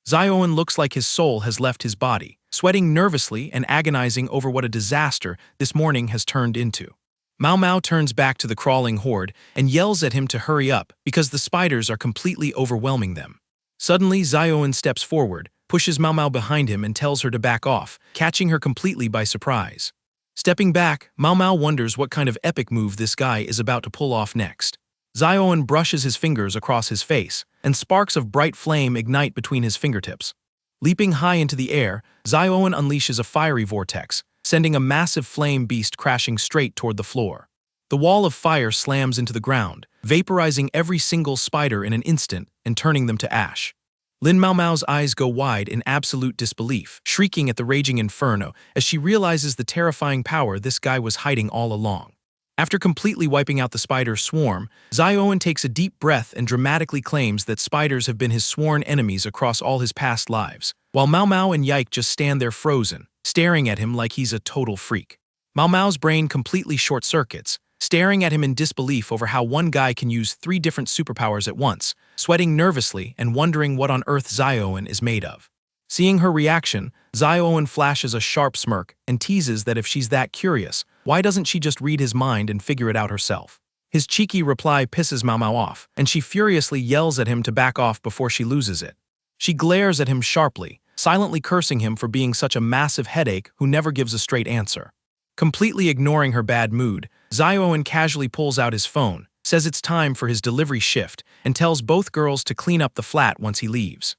Zioen looks like his soul has left his body, sweating nervously and agonizing over what a disaster this morning has turned into. Mao Mao turns back to the crawling horde and yells at him to hurry up because the spiders are completely overwhelming them. Suddenly, Zioen steps forward, pushes Mao Mao behind him and tells her to back off, catching her completely by surprise. Stepping back, Mao Mao wonders what kind of epic move this guy is about to pull off next. Zioen brushes his fingers across his face, and sparks of bright flame ignite between his fingertips. Leaping high into the air, Zioen unleashes a fiery vortex, sending a massive flame beast crashing straight toward the floor. The wall of fire slams into the ground, vaporizing every single spider in an instant and turning them to ash. Lin Mao Mao's eyes go wide in absolute disbelief, shrieking at the raging inferno as she realizes the terrifying power this guy was hiding all along. After completely wiping out the spider swarm, Zioen takes a deep breath and dramatically claims that spiders have been his sworn enemies across all his past lives, while Mao Mao and Yike just stand there frozen, staring at him like he's a total freak. Mao Mao's brain completely short-circuits, staring at him in disbelief over how one guy can use 3 different superpowers at once, sweating nervously and wondering what on earth Zioen is made of. Seeing her reaction, Zioen flashes a sharp smirk and teases that if she's that curious, why doesn't she just read his mind and figure it out herself? His cheeky reply pisses Mao Mao off, and she furiously yells at him to back off before she loses it. She glares at him sharply, silently cursing him for being such a massive headache who never gives a straight answer. Completely ignoring her bad mood, Zioen casually pulls out his phone, says it's time for his delivery shift, and tells both girls to clean up the flat once he leaves.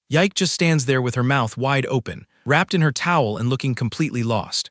Yike just stands there with her mouth wide open, wrapped in her towel and looking completely lost.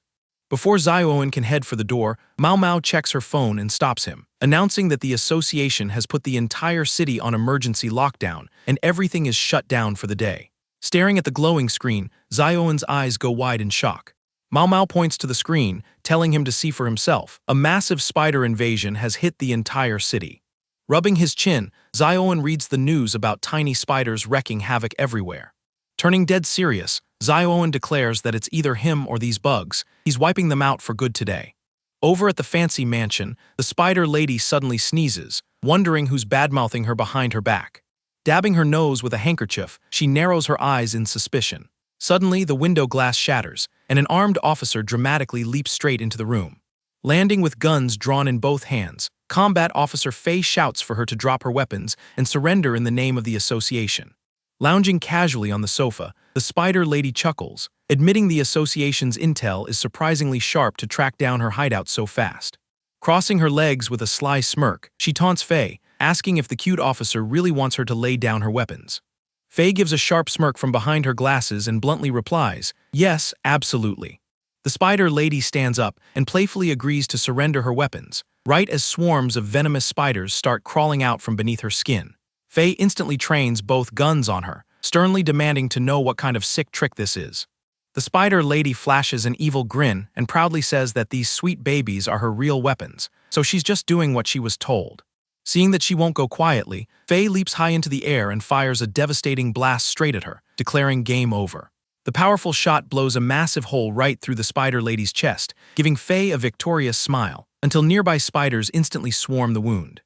Before Zioen can head for the door, Mao Mao checks her phone and stops him, announcing that the association has put the entire city on emergency lockdown and everything is shut down for the day. Staring at the glowing screen, Zioen's eyes go wide in shock. Mao Mao points to the screen, telling him to see for himself. A massive spider invasion has hit the entire city. Rubbing his chin, Zioen reads the news about tiny spiders wreaking havoc everywhere. Turning dead serious, Zioen declares that it's either him or these bugs. He's wiping them out for good today. Over at the fancy mansion, the spider lady suddenly sneezes, wondering who's badmouthing her behind her back. Dabbing her nose with a handkerchief, she narrows her eyes in suspicion. Suddenly, the window glass shatters, and an armed officer dramatically leaps straight into the room. Landing with guns drawn in both hands, Combat Officer Fei shouts for her to drop her weapons and surrender in the name of the association. Lounging casually on the sofa, the spider lady chuckles, admitting the association's intel is surprisingly sharp to track down her hideout so fast. Crossing her legs with a sly smirk, she taunts Fei, asking if the cute officer really wants her to lay down her weapons. Fei gives a sharp smirk from behind her glasses and bluntly replies, "Yes, absolutely." The spider lady stands up and playfully agrees to surrender her weapons, right as swarms of venomous spiders start crawling out from beneath her skin. Fei instantly trains both guns on her, sternly demanding to know what kind of sick trick this is. The spider lady flashes an evil grin and proudly says that these sweet babies are her real weapons, so she's just doing what she was told. Seeing that she won't go quietly, Fei leaps high into the air and fires a devastating blast straight at her, declaring game over. The powerful shot blows a massive hole right through the spider lady's chest, giving Faye a victorious smile, until nearby spiders instantly swarm the wound.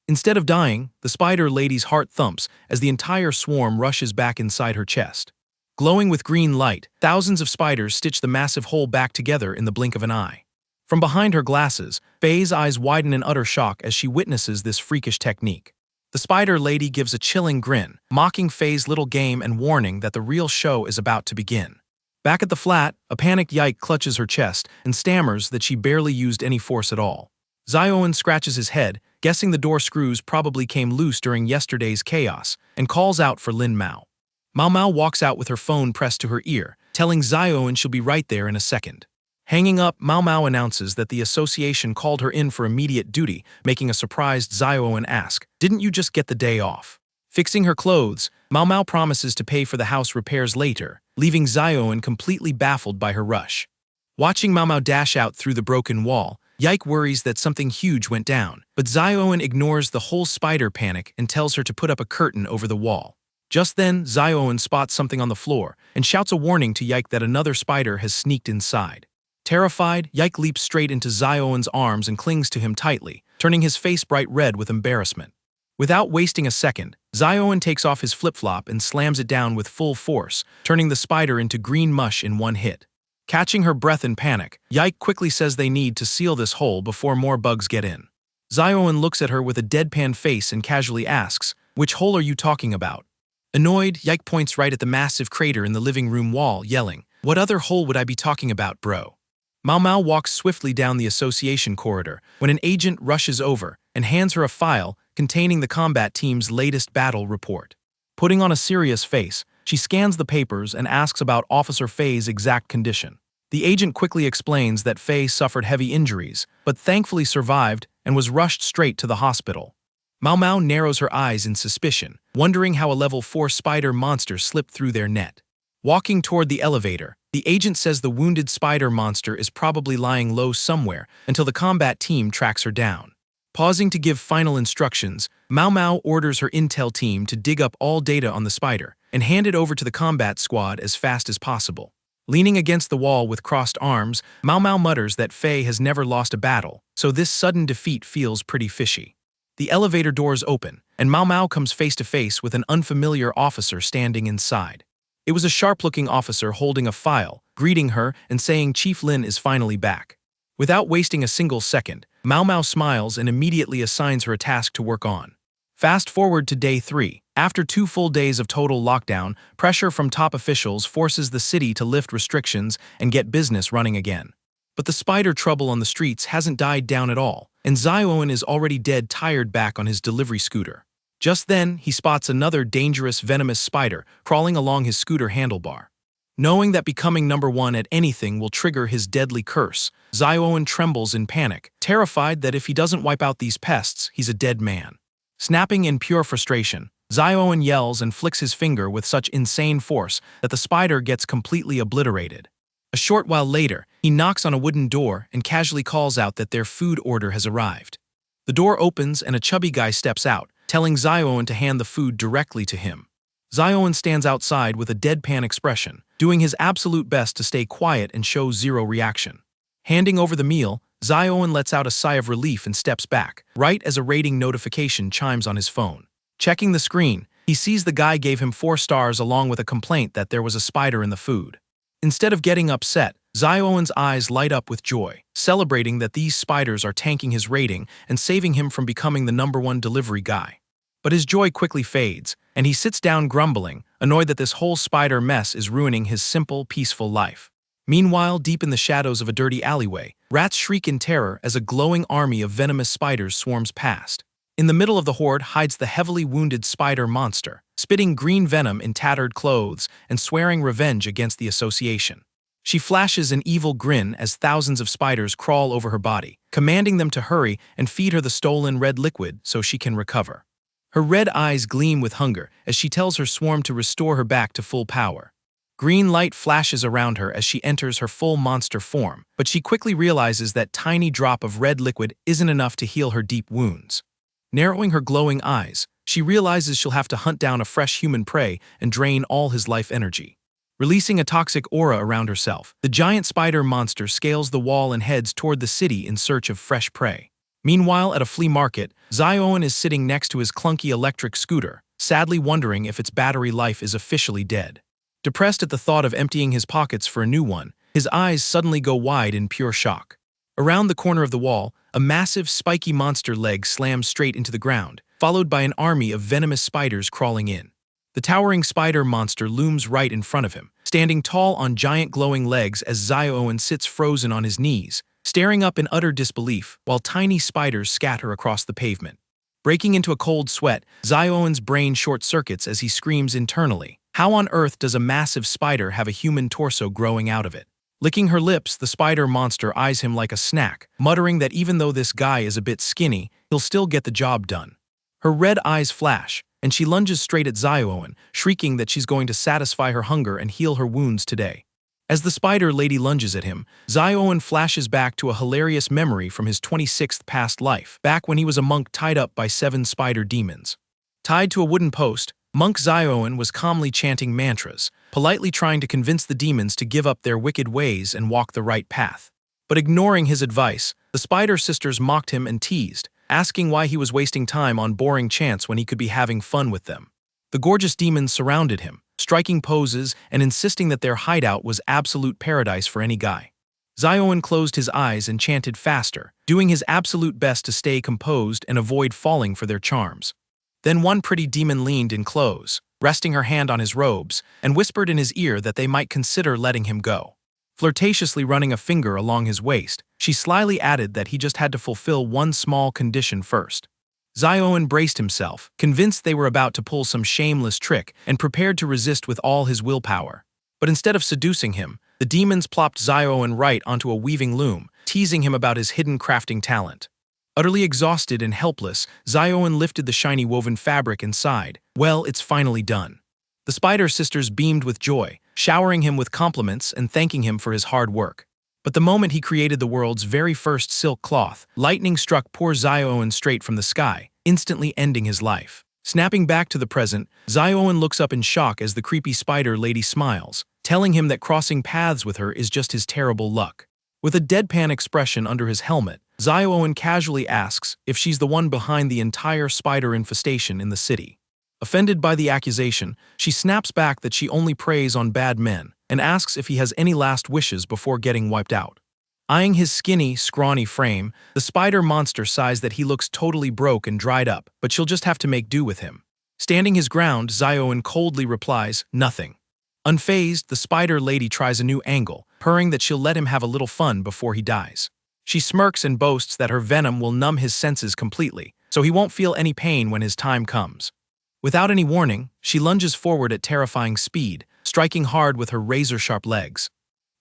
Instead of dying, the spider lady's heart thumps as the entire swarm rushes back inside her chest. Glowing with green light, thousands of spiders stitch the massive hole back together in the blink of an eye. From behind her glasses, Faye's eyes widen in utter shock as she witnesses this freakish technique. The spider lady gives a chilling grin, mocking Faye's little game and warning that the real show is about to begin. Back at the flat, a panicked Yike clutches her chest and stammers that she barely used any force at all. Zioen scratches his head, guessing the door screws probably came loose during yesterday's chaos, and calls out for Lin Mao. Mao Mao walks out with her phone pressed to her ear, telling Zioen she'll be right there in a second. Hanging up, Mao Mao announces that the association called her in for immediate duty, making a surprised Zioen ask, "Didn't you just get the day off?" Fixing her clothes, Mao Mao promises to pay for the house repairs later, leaving Zioen completely baffled by her rush. Watching Mao Mao dash out through the broken wall, Yike worries that something huge went down, but Zioen ignores the whole spider panic and tells her to put up a curtain over the wall. Just then, Zioen spots something on the floor and shouts a warning to Yike that another spider has sneaked inside. Terrified, Yike leaps straight into Zioen's arms and clings to him tightly, turning his face bright red with embarrassment. Without wasting a second, Zioen takes off his flip-flop and slams it down with full force, turning the spider into green mush in one hit. Catching her breath in panic, Yike quickly says they need to seal this hole before more bugs get in. Zioen looks at her with a deadpan face and casually asks, "Which hole are you talking about?" Annoyed, Yike points right at the massive crater in the living room wall, yelling, "What other hole would I be talking about, bro?" Mao Mao walks swiftly down the association corridor when an agent rushes over and hands her a file containing the combat team's latest battle report. Putting on a serious face, she scans the papers and asks about Officer Faye's exact condition. The agent quickly explains that Faye suffered heavy injuries, but thankfully survived and was rushed straight to the hospital. Mao Mao narrows her eyes in suspicion, wondering how a level 4 spider monster slipped through their net. Walking toward the elevator, the agent says the wounded spider monster is probably lying low somewhere until the combat team tracks her down. Pausing to give final instructions, Mao Mao orders her intel team to dig up all data on the spider and hand it over to the combat squad as fast as possible. Leaning against the wall with crossed arms, Mao Mao mutters that Faye has never lost a battle, so this sudden defeat feels pretty fishy. The elevator doors open, and Mao Mao comes face to face with an unfamiliar officer standing inside. It was a sharp-looking officer holding a file, greeting her and saying Chief Lin is finally back. Without wasting a single second, Mao Mao smiles and immediately assigns her a task to work on. Fast forward to day 3. After 2 full days of total lockdown, pressure from top officials forces the city to lift restrictions and get business running again. But the spider trouble on the streets hasn't died down at all, and Zioen is already dead tired back on his delivery scooter. Just then, he spots another dangerous, venomous spider crawling along his scooter handlebar. Knowing that becoming number 1 at anything will trigger his deadly curse, Zioen trembles in panic, terrified that if he doesn't wipe out these pests, he's a dead man. Snapping in pure frustration, Zioen yells and flicks his finger with such insane force that the spider gets completely obliterated. A short while later, he knocks on a wooden door and casually calls out that their food order has arrived. The door opens and a chubby guy steps out, telling Zioen to hand the food directly to him. Zioen stands outside with a deadpan expression, doing his absolute best to stay quiet and show zero reaction. Handing over the meal, Zioen lets out a sigh of relief and steps back, right as a rating notification chimes on his phone. Checking the screen, he sees the guy gave him 4 stars along with a complaint that there was a spider in the food. Instead of getting upset, Zioen's eyes light up with joy, celebrating that these spiders are tanking his rating and saving him from becoming the number 1 delivery guy. But his joy quickly fades, and he sits down grumbling, annoyed that this whole spider mess is ruining his simple, peaceful life. Meanwhile, deep in the shadows of a dirty alleyway, rats shriek in terror as a glowing army of venomous spiders swarms past. In the middle of the horde hides the heavily wounded spider monster, spitting green venom in tattered clothes and swearing revenge against the association. She flashes an evil grin as thousands of spiders crawl over her body, commanding them to hurry and feed her the stolen red liquid so she can recover. Her red eyes gleam with hunger as she tells her swarm to restore her back to full power. Green light flashes around her as she enters her full monster form, but she quickly realizes that tiny drop of red liquid isn't enough to heal her deep wounds. Narrowing her glowing eyes, she realizes she'll have to hunt down a fresh human prey and drain all his life energy. Releasing a toxic aura around herself, the giant spider monster scales the wall and heads toward the city in search of fresh prey. Meanwhile, at a flea market, Zioen is sitting next to his clunky electric scooter, sadly wondering if its battery life is officially dead. Depressed at the thought of emptying his pockets for a new one, his eyes suddenly go wide in pure shock. Around the corner of the wall, a massive, spiky monster leg slams straight into the ground, followed by an army of venomous spiders crawling in. The towering spider monster looms right in front of him, standing tall on giant glowing legs as Zioen sits frozen on his knees, staring up in utter disbelief while tiny spiders scatter across the pavement. Breaking into a cold sweat, Zioen's brain short-circuits as he screams internally, "How on earth does a massive spider have a human torso growing out of it?" Licking her lips, the spider monster eyes him like a snack, muttering that even though this guy is a bit skinny, he'll still get the job done. Her red eyes flash, and she lunges straight at Zioen, shrieking that she's going to satisfy her hunger and heal her wounds today. As the spider lady lunges at him, Zioen flashes back to a hilarious memory from his 26th past life, back when he was a monk tied up by 7 spider demons. Tied to a wooden post, Monk Zioen was calmly chanting mantras, politely trying to convince the demons to give up their wicked ways and walk the right path. But ignoring his advice, the spider sisters mocked him and teased, asking why he was wasting time on boring chants when he could be having fun with them. The gorgeous demons surrounded him, striking poses and insisting that their hideout was absolute paradise for any guy. Zioen closed his eyes and chanted faster, doing his absolute best to stay composed and avoid falling for their charms. Then one pretty demon leaned in close, resting her hand on his robes, and whispered in his ear that they might consider letting him go. Flirtatiously running a finger along his waist, she slyly added that he just had to fulfill one small condition first. Zioen braced himself, convinced they were about to pull some shameless trick, and prepared to resist with all his willpower. But instead of seducing him, the demons plopped Zioen right onto a weaving loom, teasing him about his hidden crafting talent. Utterly exhausted and helpless, Zioen lifted the shiny woven fabric and sighed, "Well, it's finally done." The spider sisters beamed with joy, showering him with compliments and thanking him for his hard work. But the moment he created the world's very first silk cloth, lightning struck poor Zioen straight from the sky, instantly ending his life. Snapping back to the present, Zioen looks up in shock as the creepy spider lady smiles, telling him that crossing paths with her is just his terrible luck. With a deadpan expression under his helmet, Zioen casually asks if she's the one behind the entire spider infestation in the city. Offended by the accusation, she snaps back that she only preys on bad men and asks if he has any last wishes before getting wiped out. Eyeing his skinny, scrawny frame, the spider monster sighs that he looks totally broke and dried up, but she'll just have to make do with him. Standing his ground, Zioen coldly replies, "Nothing." Unfazed, the spider lady tries a new angle, purring that she'll let him have a little fun before he dies. She smirks and boasts that her venom will numb his senses completely, so he won't feel any pain when his time comes. Without any warning, she lunges forward at terrifying speed, striking hard with her razor-sharp legs.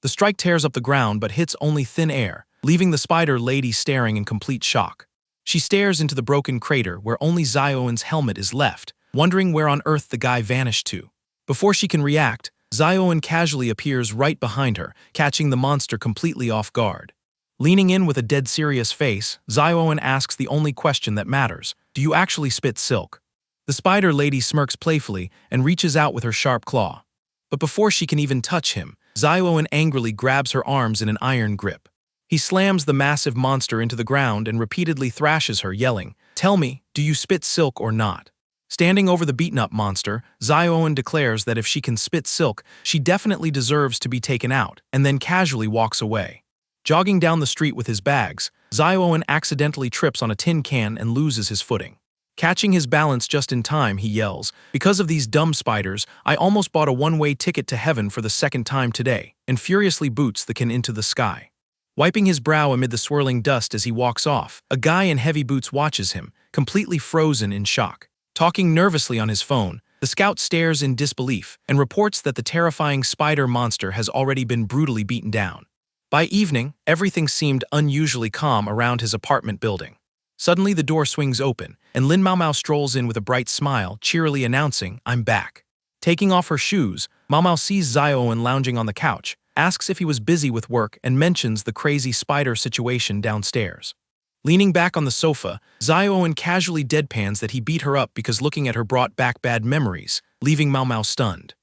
The strike tears up the ground but hits only thin air, leaving the spider lady staring in complete shock. She stares into the broken crater where only Zioen's helmet is left, wondering where on earth the guy vanished to. Before she can react, Zioen casually appears right behind her, catching the monster completely off guard. Leaning in with a dead serious face, Zioen asks the only question that matters, "Do you actually spit silk?" The spider lady smirks playfully and reaches out with her sharp claw. But before she can even touch him, Zioen angrily grabs her arms in an iron grip. He slams the massive monster into the ground and repeatedly thrashes her, yelling, "Tell me, do you spit silk or not?" Standing over the beaten-up monster, Zioen declares that if she can spit silk, she definitely deserves to be taken out, and then casually walks away. Jogging down the street with his bags, Zioen accidentally trips on a tin can and loses his footing. Catching his balance just in time, he yells, "Because of these dumb spiders, I almost bought a one-way ticket to heaven for the second time today," and furiously boots the can into the sky. Wiping his brow amid the swirling dust as he walks off, a guy in heavy boots watches him, completely frozen in shock. Talking nervously on his phone, the scout stares in disbelief and reports that the terrifying spider monster has already been brutally beaten down. By evening, everything seemed unusually calm around his apartment building. Suddenly, the door swings open, and Lin Maomao strolls in with a bright smile, cheerily announcing, "I'm back." Taking off her shoes, Maomao sees Zioen lounging on the couch, asks if he was busy with work, and mentions the crazy spider situation downstairs. Leaning back on the sofa, Zioen casually deadpans that he beat her up because looking at her brought back bad memories, leaving Maomao stunned.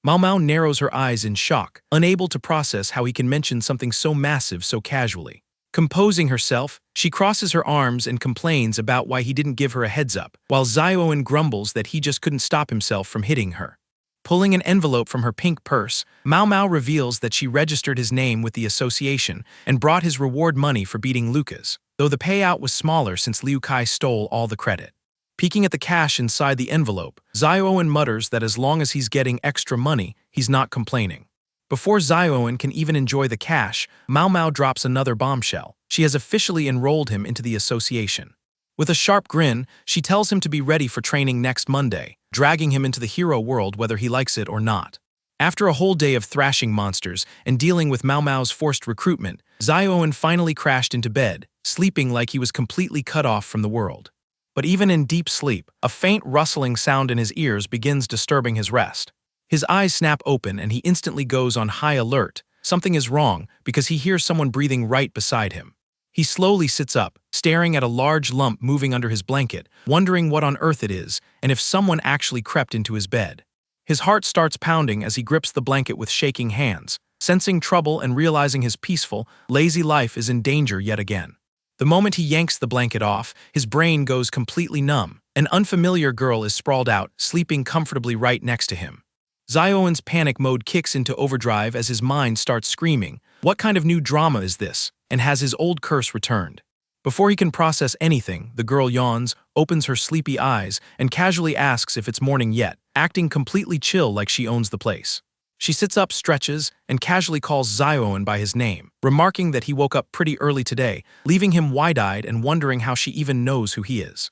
Mao Mao narrows her eyes in shock, unable to process how he can mention something so massive so casually. Composing herself, she crosses her arms and complains about why he didn't give her a heads up, while Zioen grumbles that he just couldn't stop himself from hitting her. Pulling an envelope from her pink purse, Mao Mao reveals that she registered his name with the association and brought his reward money for beating Lucas, though the payout was smaller since Liu Kai stole all the credit. Peeking at the cash inside the envelope, Zioen mutters that as long as he's getting extra money, he's not complaining. Before Zioen can even enjoy the cash, Mao Mao drops another bombshell. She has officially enrolled him into the association. With a sharp grin, she tells him to be ready for training next Monday, dragging him into the hero world whether he likes it or not. After a whole day of thrashing monsters and dealing with Mao Mao's forced recruitment, Zioen finally crashed into bed, sleeping like he was completely cut off from the world. But even in deep sleep, a faint rustling sound in his ears begins disturbing his rest. His eyes snap open and he instantly goes on high alert. Something is wrong because he hears someone breathing right beside him. He slowly sits up, staring at a large lump moving under his blanket, wondering what on earth it is and if someone actually crept into his bed. His heart starts pounding as he grips the blanket with shaking hands, sensing trouble and realizing his peaceful, lazy life is in danger yet again. The moment he yanks the blanket off, his brain goes completely numb. An unfamiliar girl is sprawled out, sleeping comfortably right next to him. Zioen's panic mode kicks into overdrive as his mind starts screaming, "What kind of new drama is this?" and has his old curse returned. Before he can process anything, the girl yawns, opens her sleepy eyes, and casually asks if it's morning yet, acting completely chill like she owns the place. She sits up, stretches, and casually calls Zioen by his name, remarking that he woke up pretty early today, leaving him wide-eyed and wondering how she even knows who he is.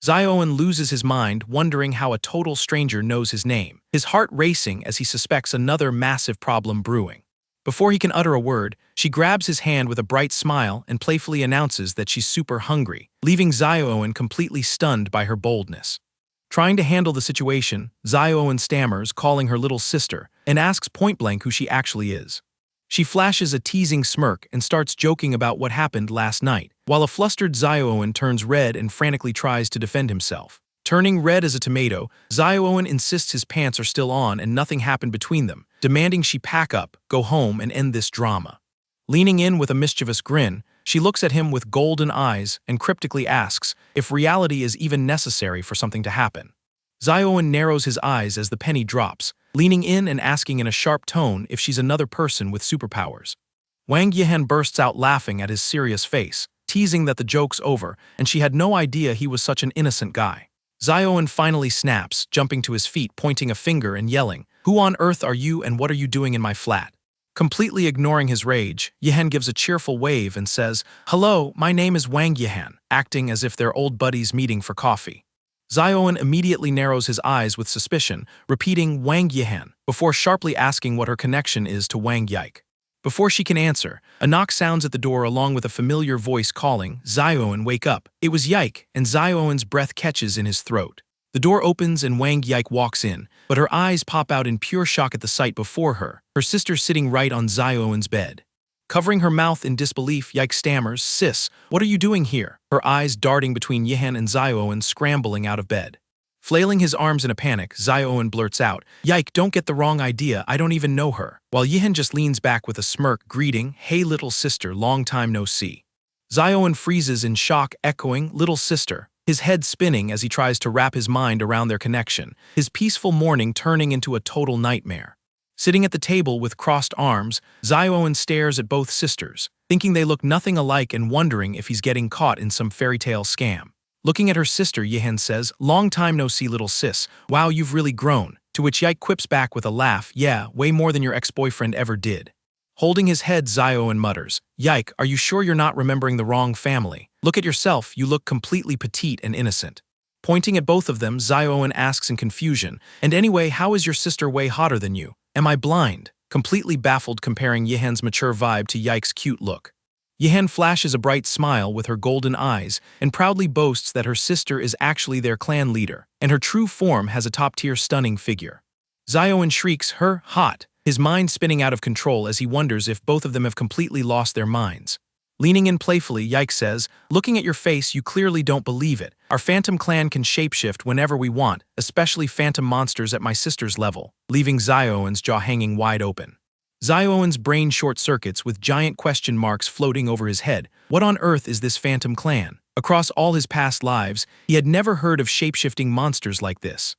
Zioen loses his mind, wondering how a total stranger knows his name, his heart racing as he suspects another massive problem brewing. Before he can utter a word, she grabs his hand with a bright smile and playfully announces that she's super hungry, leaving Zioen completely stunned by her boldness. Trying to handle the situation, Zioen stammers, calling her little sister, and asks point-blank who she actually is. She flashes a teasing smirk and starts joking about what happened last night, while a flustered Zioen turns red and frantically tries to defend himself. Turning red as a tomato, Zioen insists his pants are still on and nothing happened between them, demanding she pack up, go home, and end this drama. Leaning in with a mischievous grin, she looks at him with golden eyes and cryptically asks if reality is even necessary for something to happen. Zioen narrows his eyes as the penny drops, leaning in and asking in a sharp tone if she's another person with superpowers. Wang Yihan bursts out laughing at his serious face, teasing that the joke's over and she had no idea he was such an innocent guy. Zioen finally snaps, jumping to his feet, pointing a finger and yelling, "Who on earth are you and what are you doing in my flat?" Completely ignoring his rage, Yihan gives a cheerful wave and says, "Hello, my name is Wang Yihan," acting as if they're old buddies meeting for coffee. Zioen immediately narrows his eyes with suspicion, repeating Wang Yihan, before sharply asking what her connection is to Wang Yike. Before she can answer, a knock sounds at the door along with a familiar voice calling, "Zioen, wake up." It was Yike, and Zioen's breath catches in his throat. The door opens and Wang Yike walks in, but her eyes pop out in pure shock at the sight before her, her sister sitting right on Zioen's bed. Covering her mouth in disbelief, Yike stammers, "Sis, what are you doing here?" Her eyes darting between Yihan and Zioen, scrambling out of bed. Flailing his arms in a panic, Zioen blurts out, "Yike, don't get the wrong idea, I don't even know her," while Yihan just leans back with a smirk, greeting, "Hey little sister, long time no see." Zioen freezes in shock, echoing, "Little sister," his head spinning as he tries to wrap his mind around their connection, his peaceful morning turning into a total nightmare. Sitting at the table with crossed arms, Zioen stares at both sisters, thinking they look nothing alike and wondering if he's getting caught in some fairy tale scam. Looking at her sister, Yihan says, "Long time no see, little sis. Wow, you've really grown." To which Yike quips back with a laugh, "Yeah, way more than your ex-boyfriend ever did." Holding his head, Zioen mutters, "Yike, are you sure you're not remembering the wrong family? Look at yourself, you look completely petite and innocent." Pointing at both of them, Zioen asks in confusion, "And anyway, how is your sister way hotter than you? Am I blind?" Completely baffled, comparing Yihan's mature vibe to Yike's cute look. Yihan flashes a bright smile with her golden eyes and proudly boasts that her sister is actually their clan leader, and her true form has a top-tier stunning figure. Zioen shrieks, "Her, hot," his mind spinning out of control as he wonders if both of them have completely lost their minds. Leaning in playfully, Yike says, "Looking at your face, you clearly don't believe it. Our phantom clan can shapeshift whenever we want, especially phantom monsters at my sister's level, leaving Zioen's jaw hanging wide open. Zioen's brain short-circuits with giant question marks floating over his head. What on earth is this phantom clan? Across all his past lives, he had never heard of shapeshifting monsters like this.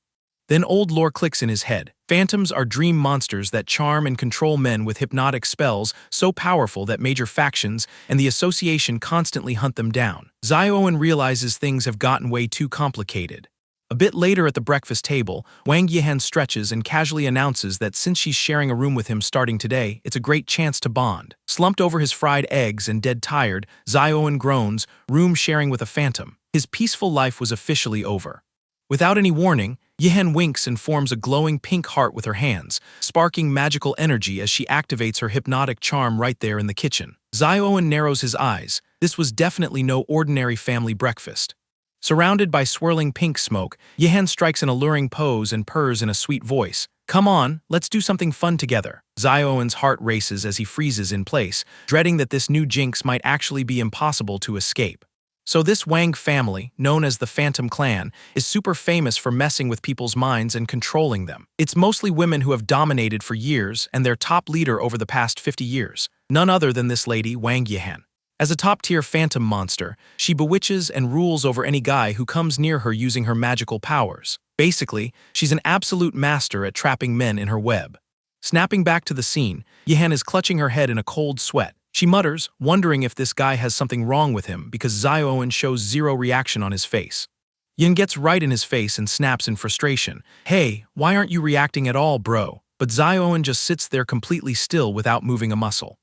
Then old lore clicks in his head. Phantoms are dream monsters that charm and control men with hypnotic spells so powerful that major factions and the association constantly hunt them down. Zioen realizes things have gotten way too complicated. A bit later at the breakfast table, Wang Yihan stretches and casually announces that since she's sharing a room with him starting today, it's a great chance to bond. Slumped over his fried eggs and dead tired, Zioen groans, room sharing with a phantom. His peaceful life was officially over. Without any warning, Yihan winks and forms a glowing pink heart with her hands, sparking magical energy as she activates her hypnotic charm right there in the kitchen. Zioen narrows his eyes. This was definitely no ordinary family breakfast. Surrounded by swirling pink smoke, Yihan strikes an alluring pose and purrs in a sweet voice. Come on, let's do something fun together. Zioen's heart races as he freezes in place, dreading that this new jinx might actually be impossible to escape. So this Wang family, known as the Phantom Clan, is super famous for messing with people's minds and controlling them. It's mostly women who have dominated for years and their top leader over the past 50 years. None other than this lady, Wang Yihan. As a top-tier phantom monster, she bewitches and rules over any guy who comes near her using her magical powers. Basically, she's an absolute master at trapping men in her web. Snapping back to the scene, Yihan is clutching her head in a cold sweat. She mutters, wondering if this guy has something wrong with him because Zioen shows zero reaction on his face. Yin gets right in his face and snaps in frustration. Hey, why aren't you reacting at all, bro? But Zioen just sits there completely still without moving a muscle.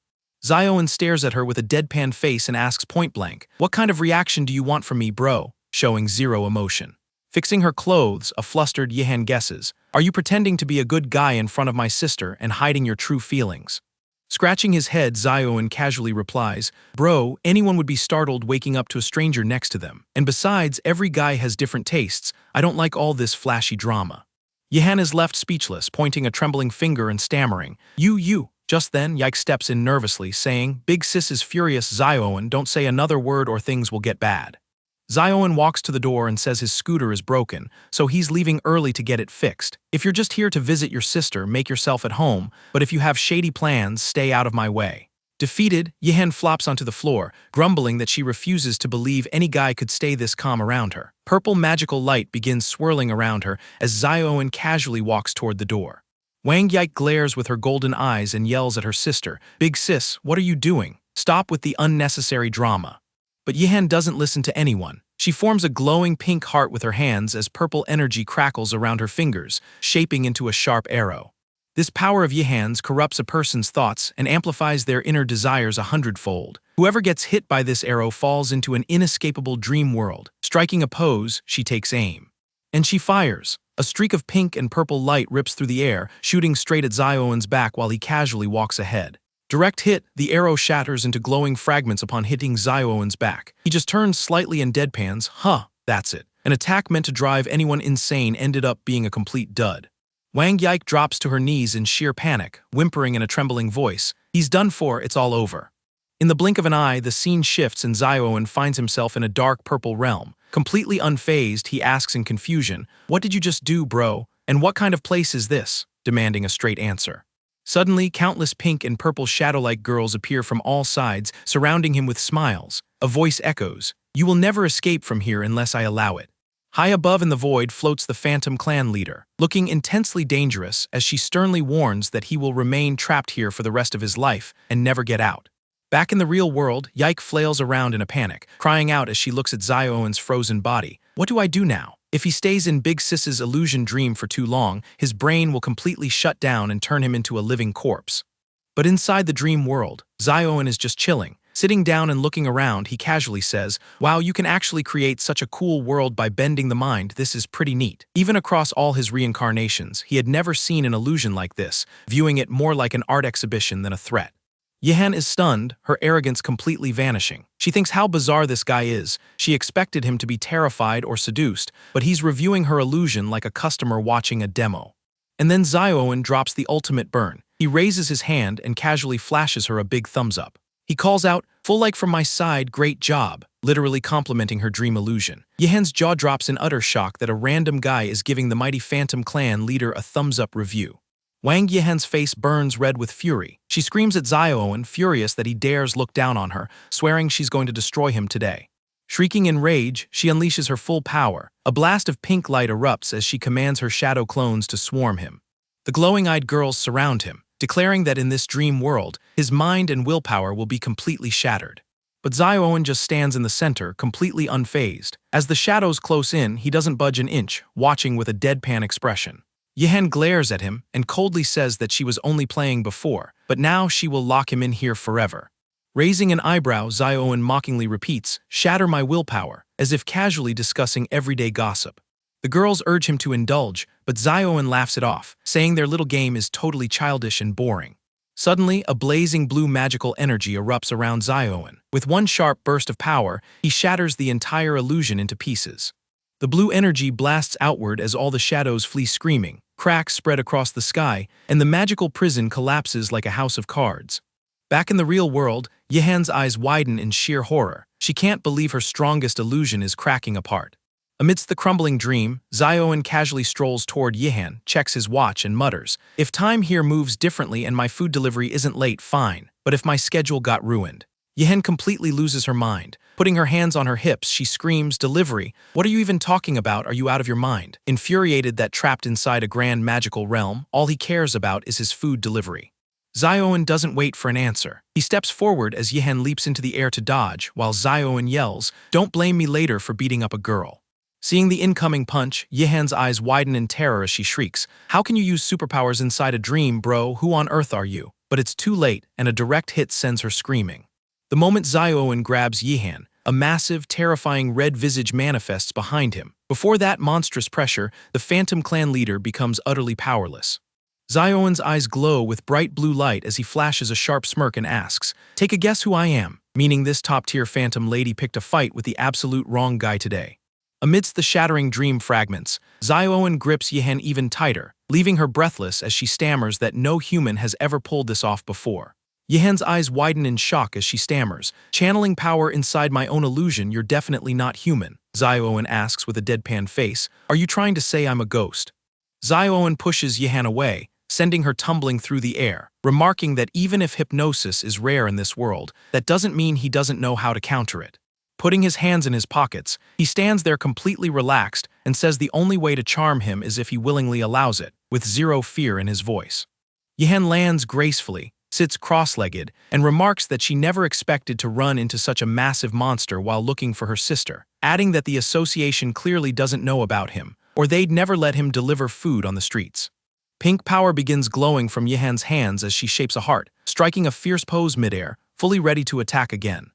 Zioen stares at her with a deadpan face and asks point-blank, what kind of reaction do you want from me, bro? Showing zero emotion. Fixing her clothes, a flustered Yihan guesses, are you pretending to be a good guy in front of my sister and hiding your true feelings? Scratching his head, Zioen casually replies, bro, anyone would be startled waking up to a stranger next to them. And besides, every guy has different tastes. I don't like all this flashy drama. Yihan is left speechless, pointing a trembling finger and stammering, You. Just then, Yike steps in nervously, saying, Big sis is furious, Zioen, don't say another word or things will get bad. Zioen walks to the door and says his scooter is broken, so he's leaving early to get it fixed. If you're just here to visit your sister, make yourself at home, but if you have shady plans, stay out of my way. Defeated, Yihan flops onto the floor, grumbling that she refuses to believe any guy could stay this calm around her. Purple magical light begins swirling around her as Zioen casually walks toward the door. Wang Yike glares with her golden eyes and yells at her sister, Big sis, what are you doing? Stop with the unnecessary drama. But Yihan doesn't listen to anyone. She forms a glowing pink heart with her hands as purple energy crackles around her fingers, shaping into a sharp arrow. This power of Yihan's corrupts a person's thoughts and amplifies their inner desires 100-fold. Whoever gets hit by this arrow falls into an inescapable dream world. Striking a pose, she takes aim. And she fires. A streak of pink and purple light rips through the air, shooting straight at Zioen's back while he casually walks ahead. Direct hit, the arrow shatters into glowing fragments upon hitting Zioen's back. He just turns slightly and deadpans, that's it. An attack meant to drive anyone insane ended up being a complete dud. Wang Yike drops to her knees in sheer panic, whimpering in a trembling voice, he's done for, it's all over. In the blink of an eye, the scene shifts and Zioen finds himself in a dark purple realm. Completely unfazed, he asks in confusion, what did you just do, bro? And what kind of place is this? Demanding a straight answer. Suddenly, countless pink and purple shadow-like girls appear from all sides, surrounding him with smiles. A voice echoes, you will never escape from here unless I allow it. High above in the void floats the Phantom Clan leader, looking intensely dangerous as she sternly warns that he will remain trapped here for the rest of his life and never get out. Back in the real world, Yike flails around in a panic, crying out as she looks at Zioen's frozen body. What do I do now? If he stays in Big Sis's illusion dream for too long, his brain will completely shut down and turn him into a living corpse. But inside the dream world, Zioen is just chilling. Sitting down and looking around, he casually says, wow, you can actually create such a cool world by bending the mind, this is pretty neat. Even across all his reincarnations, he had never seen an illusion like this, viewing it more like an art exhibition than a threat. Yihan is stunned, her arrogance completely vanishing. She thinks how bizarre this guy is. She expected him to be terrified or seduced, but he's reviewing her illusion like a customer watching a demo. And then Zioen drops the ultimate burn. He raises his hand and casually flashes her a big thumbs up. He calls out, full like from my side, great job. literally complimenting her dream illusion. Yihen's jaw drops in utter shock that a random guy is giving the mighty Phantom Clan leader a thumbs-up review. Wang Yihen's face burns red with fury. She screams at Xiaowen, furious that he dares look down on her, swearing she's going to destroy him today. Shrieking in rage, she unleashes her full power. A blast of pink light erupts as she commands her shadow clones to swarm him. The glowing-eyed girls surround him, declaring that in this dream world, his mind and willpower will be completely shattered. But Xiaowen just stands in the center, completely unfazed. As the shadows close in, he doesn't budge an inch, watching with a deadpan expression. Yihen glares at him and coldly says that she was only playing before, but now she will lock him in here forever. Raising an eyebrow, Xiaowen mockingly repeats, "Shatter my willpower," as if casually discussing everyday gossip. The girls urge him to indulge, but Xiaowen laughs it off, saying their little game is totally childish and boring. Suddenly, a blazing blue magical energy erupts around Xiaowen. With one sharp burst of power, he shatters the entire illusion into pieces. The blue energy blasts outward as all the shadows flee screaming, cracks spread across the sky, and the magical prison collapses like a house of cards. Back in the real world, Yihen's eyes widen in sheer horror. She can't believe her strongest illusion is cracking apart. Amidst the crumbling dream, Xiaowen casually strolls toward Yihen, checks his watch, and mutters, "If time here moves differently and my food delivery isn't late, fine, but if my schedule got ruined." Yihen completely loses her mind. Putting her hands on her hips, she screams, "Delivery? What are you even talking about? Are you out of your mind?" Infuriated that trapped inside a grand magical realm, all he cares about is his food delivery. Xiaowen doesn't wait for an answer. He steps forward as Yihen leaps into the air to dodge, while Xiaowen yells, "Don't blame me later for beating up a girl." Seeing the incoming punch, Yihen's eyes widen in terror as she shrieks, "How can you use superpowers inside a dream, bro? Who on earth are you?" But it's too late, and a direct hit sends her screaming. The moment Xiaowen grabs Yihen, a massive, terrifying red visage manifests behind him. Before that monstrous pressure, the Phantom Clan leader becomes utterly powerless. Xiaowen's eyes glow with bright blue light as he flashes a sharp smirk and asks, "Take a guess who I am?" Meaning this top-tier phantom lady picked a fight with the absolute wrong guy today. Amidst the shattering dream fragments, Xiaowen grips Yihen even tighter, leaving her breathless as she stammers that no human has ever pulled this off before. Yihen's eyes widen in shock as she stammers, "Channeling power inside my own illusion, you're definitely not human." Xiaowen asks with a deadpan face, "Are you trying to say I'm a ghost?" Xiaowen pushes Yihen away, sending her tumbling through the air, remarking that even if hypnosis is rare in this world, that doesn't mean he doesn't know how to counter it. Putting his hands in his pockets, he stands there completely relaxed and says the only way to charm him is if he willingly allows it, with zero fear in his voice. Yihen lands gracefully, sits cross-legged, and remarks that she never expected to run into such a massive monster while looking for her sister, adding that the association clearly doesn't know about him, or they'd never let him deliver food on the streets. Pink power begins glowing from Yihen's hands as she shapes a heart, striking a fierce pose midair, fully ready to attack again.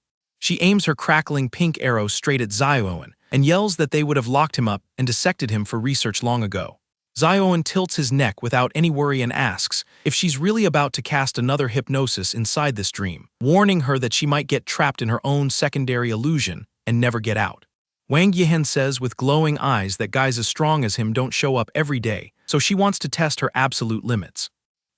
She aims her crackling pink arrow straight at Xiaowen and yells that they would have locked him up and dissected him for research long ago. Xiaowen tilts his neck without any worry and asks if she's really about to cast another hypnosis inside this dream, warning her that she might get trapped in her own secondary illusion and never get out. Wang Yihen says with glowing eyes that guys as strong as him don't show up every day, so she wants to test her absolute limits.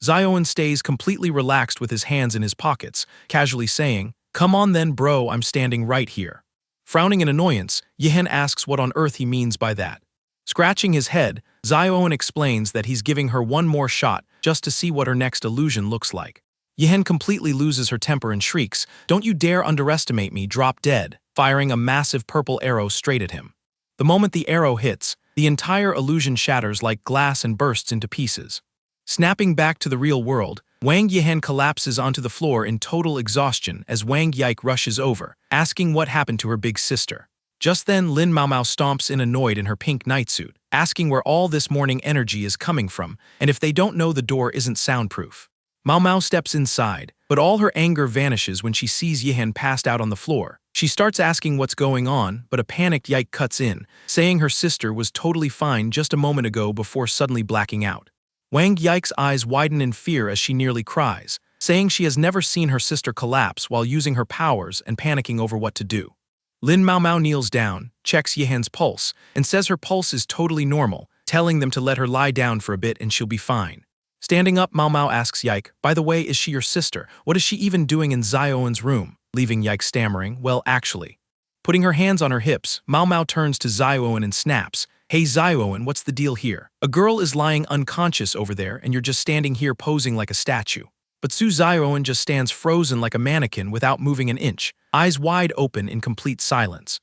Xiaowen stays completely relaxed with his hands in his pockets, casually saying, "Come on then, bro, I'm standing right here." Frowning in annoyance, Yihen asks what on earth he means by that. Scratching his head, Xiaowen explains that he's giving her one more shot just to see what her next illusion looks like. Yihen completely loses her temper and shrieks, "Don't you dare underestimate me, drop dead," firing a massive purple arrow straight at him. The moment the arrow hits, the entire illusion shatters like glass and bursts into pieces. Snapping back to the real world, Wang Yihen collapses onto the floor in total exhaustion as Wang Yike rushes over, asking what happened to her big sister. Just then, Lin Maomao stomps in annoyed in her pink nightsuit, asking where all this morning energy is coming from and if they don't know the door isn't soundproof. Maomao steps inside, but all her anger vanishes when she sees Yihen passed out on the floor. She starts asking what's going on, but a panicked Yike cuts in, saying her sister was totally fine just a moment ago before suddenly blacking out. Wang Yike's eyes widen in fear as she nearly cries, saying she has never seen her sister collapse while using her powers and panicking over what to do. Lin Maomao kneels down, checks Yihen's pulse, and says her pulse is totally normal, telling them to let her lie down for a bit and she'll be fine. Standing up, Maomao asks Yike, "By the way, is she your sister? What is she even doing in Xiaowen's room?" Leaving Yike stammering, "Well, actually." Putting her hands on her hips, Mao Mao turns to Zioen and snaps, "Hey Zioen, what's the deal here? A girl is lying unconscious over there and you're just standing here posing like a statue." But Su Zioen just stands frozen like a mannequin without moving an inch, eyes wide open in complete silence.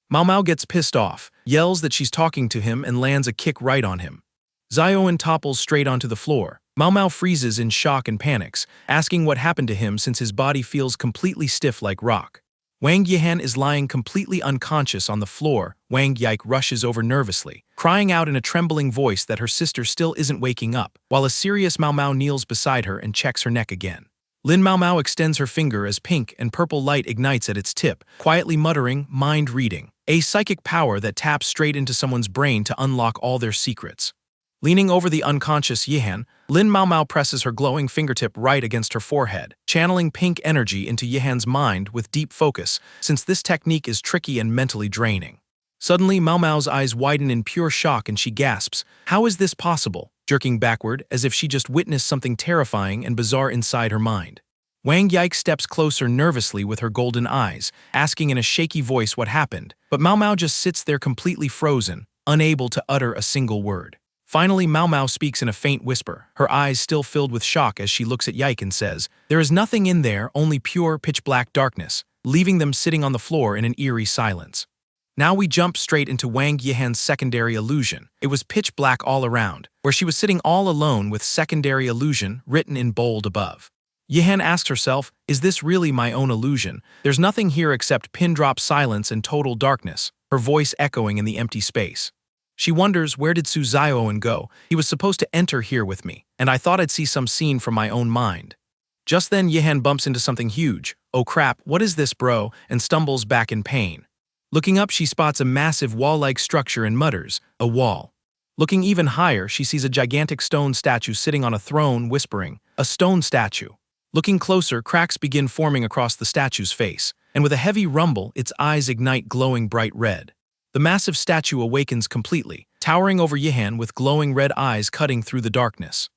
Mao Mao gets pissed off, yells that she's talking to him and lands a kick right on him. Zioen topples straight onto the floor. Mao Mao freezes in shock and panics, asking what happened to him since his body feels completely stiff like rock. Wang Yihan is lying completely unconscious on the floor. Wang Yike rushes over nervously, crying out in a trembling voice that her sister still isn't waking up, while a serious Mao Mao kneels beside her and checks her neck again. Lin Mao Mao extends her finger as pink and purple light ignites at its tip, quietly muttering, "Mind reading," a psychic power that taps straight into someone's brain to unlock all their secrets. Leaning over the unconscious Yihan, Lin Mao Mao presses her glowing fingertip right against her forehead, channeling pink energy into Yihan's mind with deep focus, since this technique is tricky and mentally draining. Suddenly, Mao Mao's eyes widen in pure shock and she gasps, "How is this possible?" jerking backward as if she just witnessed something terrifying and bizarre inside her mind. Wang Yike steps closer nervously with her golden eyes, asking in a shaky voice what happened, but Mao Mao just sits there completely frozen, unable to utter a single word. Finally, Mao Mao speaks in a faint whisper, her eyes still filled with shock as she looks at Yike and says, "There is nothing in there, only pure pitch-black darkness," leaving them sitting on the floor in an eerie silence. Now we jump straight into Wang Yihan's secondary illusion. It was pitch black all around, where she was sitting all alone with secondary illusion written in bold above. Yihan asked herself, "Is this really my own illusion? There's nothing here except pin-drop silence and total darkness," her voice echoing in the empty space. She wonders, where did Su Zioen go? He was supposed to enter here with me, and I thought I'd see some scene from my own mind. Just then, Yihan bumps into something huge. "Oh crap, what is this, bro?" and stumbles back in pain. Looking up, she spots a massive wall-like structure and mutters, "A wall." Looking even higher, she sees a gigantic stone statue sitting on a throne, whispering, "A stone statue." Looking closer, cracks begin forming across the statue's face, and with a heavy rumble, its eyes ignite glowing bright red. The massive statue awakens completely, towering over Yihan with glowing red eyes cutting through the darkness.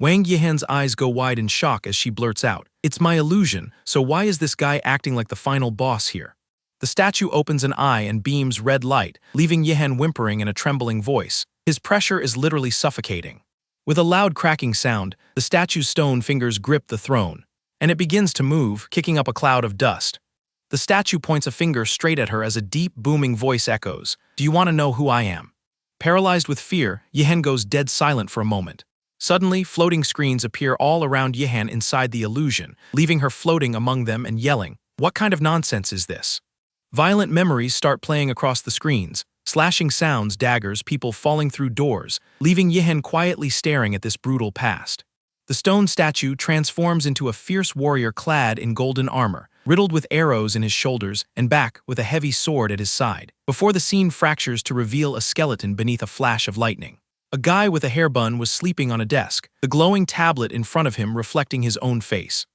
Wang Yihan's eyes go wide in shock as she blurts out, "It's my illusion, so why is this guy acting like the final boss here?" The statue opens an eye and beams red light, leaving Yihan whimpering in a trembling voice. His pressure is literally suffocating. With a loud cracking sound, the statue's stone fingers grip the throne, and it begins to move, kicking up a cloud of dust. The statue points a finger straight at her as a deep, booming voice echoes, "Do you want to know who I am?" Paralyzed with fear, Yihan goes dead silent for a moment. Suddenly, floating screens appear all around Yihan inside the illusion, leaving her floating among them and yelling, "What kind of nonsense is this?" Violent memories start playing across the screens, slashing sounds, daggers, people falling through doors, leaving Yihan quietly staring at this brutal past. The stone statue transforms into a fierce warrior clad in golden armor, riddled with arrows in his shoulders and back with a heavy sword at his side, before the scene fractures to reveal a skeleton beneath a flash of lightning. A guy with a hair bun was sleeping on a desk, the glowing tablet in front of him reflecting his own face.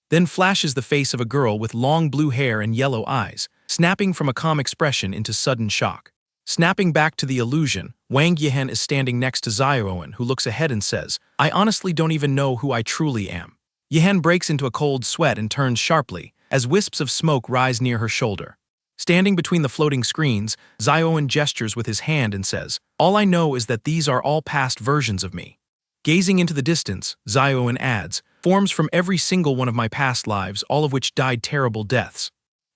Then flashes the face of a girl with long blue hair and yellow eyes, snapping from a calm expression into sudden shock. Snapping back to the illusion, Wang Yihan is standing next to Zioen, who looks ahead and says, "I honestly don't even know who I truly am." Yihan breaks into a cold sweat and turns sharply, as wisps of smoke rise near her shoulder. Standing between the floating screens, Zioen gestures with his hand and says, "All I know is that these are all past versions of me." Gazing into the distance, Zioen adds, "Forms from every single one of my past lives, all of which died terrible deaths."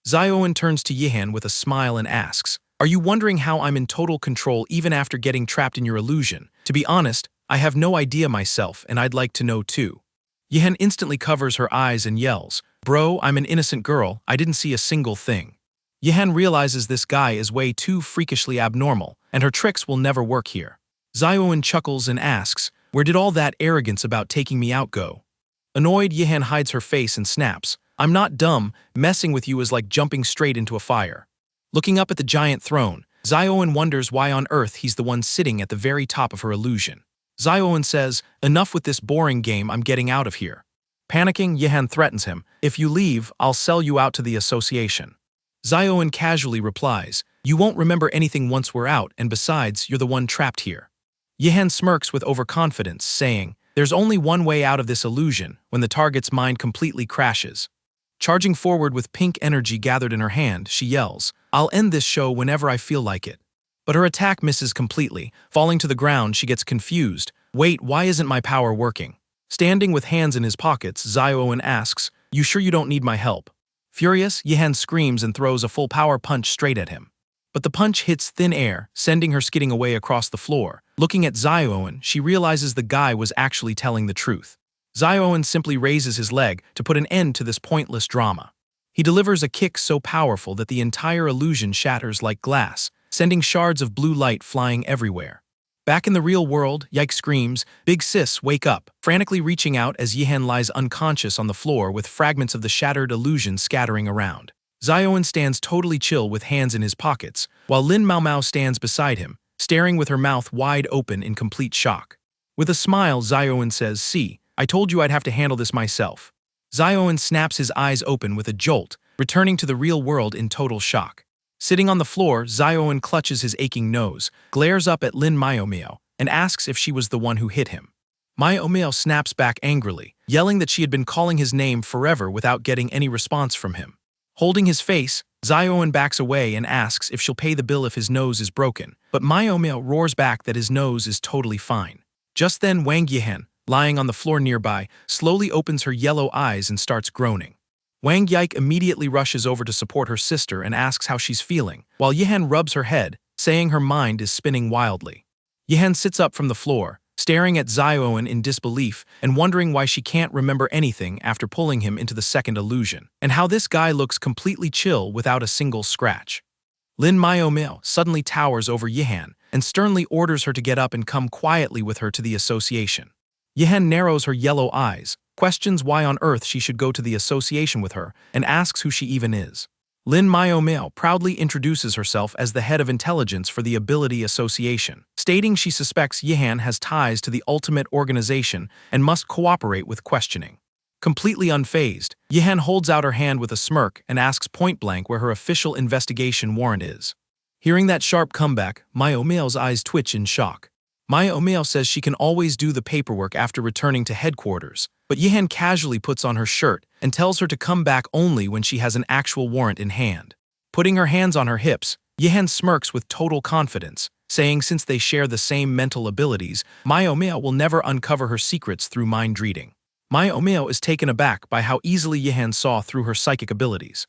Zioen turns to Yihan with a smile and asks, "Are you wondering how I'm in total control even after getting trapped in your illusion? To be honest, I have no idea myself, and I'd like to know too." Yihan instantly covers her eyes and yells, "Bro, I'm an innocent girl, I didn't see a single thing." Yihan realizes this guy is way too freakishly abnormal, and her tricks will never work here. Zioen chuckles and asks, "Where did all that arrogance about taking me out go?" Annoyed, Yihan hides her face and snaps, "I'm not dumb, messing with you is like jumping straight into a fire." Looking up at the giant throne, Zioen wonders why on earth he's the one sitting at the very top of her illusion. Zioen says, "Enough with this boring game, I'm getting out of here." Panicking, Yihan threatens him, "If you leave, I'll sell you out to the association." Zioen casually replies, "You won't remember anything once we're out, and besides, you're the one trapped here." Yihan smirks with overconfidence, saying, "There's only one way out of this illusion, when the target's mind completely crashes." Charging forward with pink energy gathered in her hand, she yells, "I'll end this show whenever I feel like it." But her attack misses completely. Falling to the ground, she gets confused. Wait, why isn't my power working? Standing with hands in his pockets, Zioen asks, "You sure you don't need my help?" Furious, Yihan screams and throws a full power punch straight at him. But the punch hits thin air, sending her skidding away across the floor. Looking at Zioen, she realizes the guy was actually telling the truth. Zioen simply raises his leg to put an end to this pointless drama. He delivers a kick so powerful that the entire illusion shatters like glass, sending shards of blue light flying everywhere. Back in the real world, Yike screams, "Big sis, wake up!" frantically reaching out as Yihan lies unconscious on the floor with fragments of the shattered illusion scattering around. Zioen stands totally chill with hands in his pockets, while Lin Mao Mao stands beside him, staring with her mouth wide open in complete shock. With a smile, Zioen says, "See, I told you I'd have to handle this myself." Zioen snaps his eyes open with a jolt, returning to the real world in total shock. Sitting on the floor, Zioen clutches his aching nose, glares up at Lin Miao, and asks if she was the one who hit him. Miao snaps back angrily, yelling that she had been calling his name forever without getting any response from him. Holding his face, Zioen backs away and asks if she'll pay the bill if his nose is broken, but Miao roars back that his nose is totally fine. Just then Wang Yihan, lying on the floor nearby, slowly opens her yellow eyes and starts groaning. Wang Yike immediately rushes over to support her sister and asks how she's feeling, while Yihan rubs her head, saying her mind is spinning wildly. Yihan sits up from the floor, staring at Zioen in disbelief and wondering why she can't remember anything after pulling him into the second illusion, and how this guy looks completely chill without a single scratch. Lin Miao suddenly towers over Yihan and sternly orders her to get up and come quietly with her to the association. Yihan narrows her yellow eyes, questions why on earth she should go to the association with her, and asks who she even is. Lin Miao proudly introduces herself as the head of intelligence for the Ability Association, stating she suspects Yihan has ties to the ultimate organization and must cooperate with questioning. Completely unfazed, Yihan holds out her hand with a smirk and asks point-blank where her official investigation warrant is. Hearing that sharp comeback, Miao's eyes twitch in shock. Miao says she can always do the paperwork after returning to headquarters, but Yihan casually puts on her shirt and tells her to come back only when she has an actual warrant in hand. Putting her hands on her hips, Yihan smirks with total confidence, saying since they share the same mental abilities, Miao will never uncover her secrets through mind reading. Miao is taken aback by how easily Yihan saw through her psychic abilities.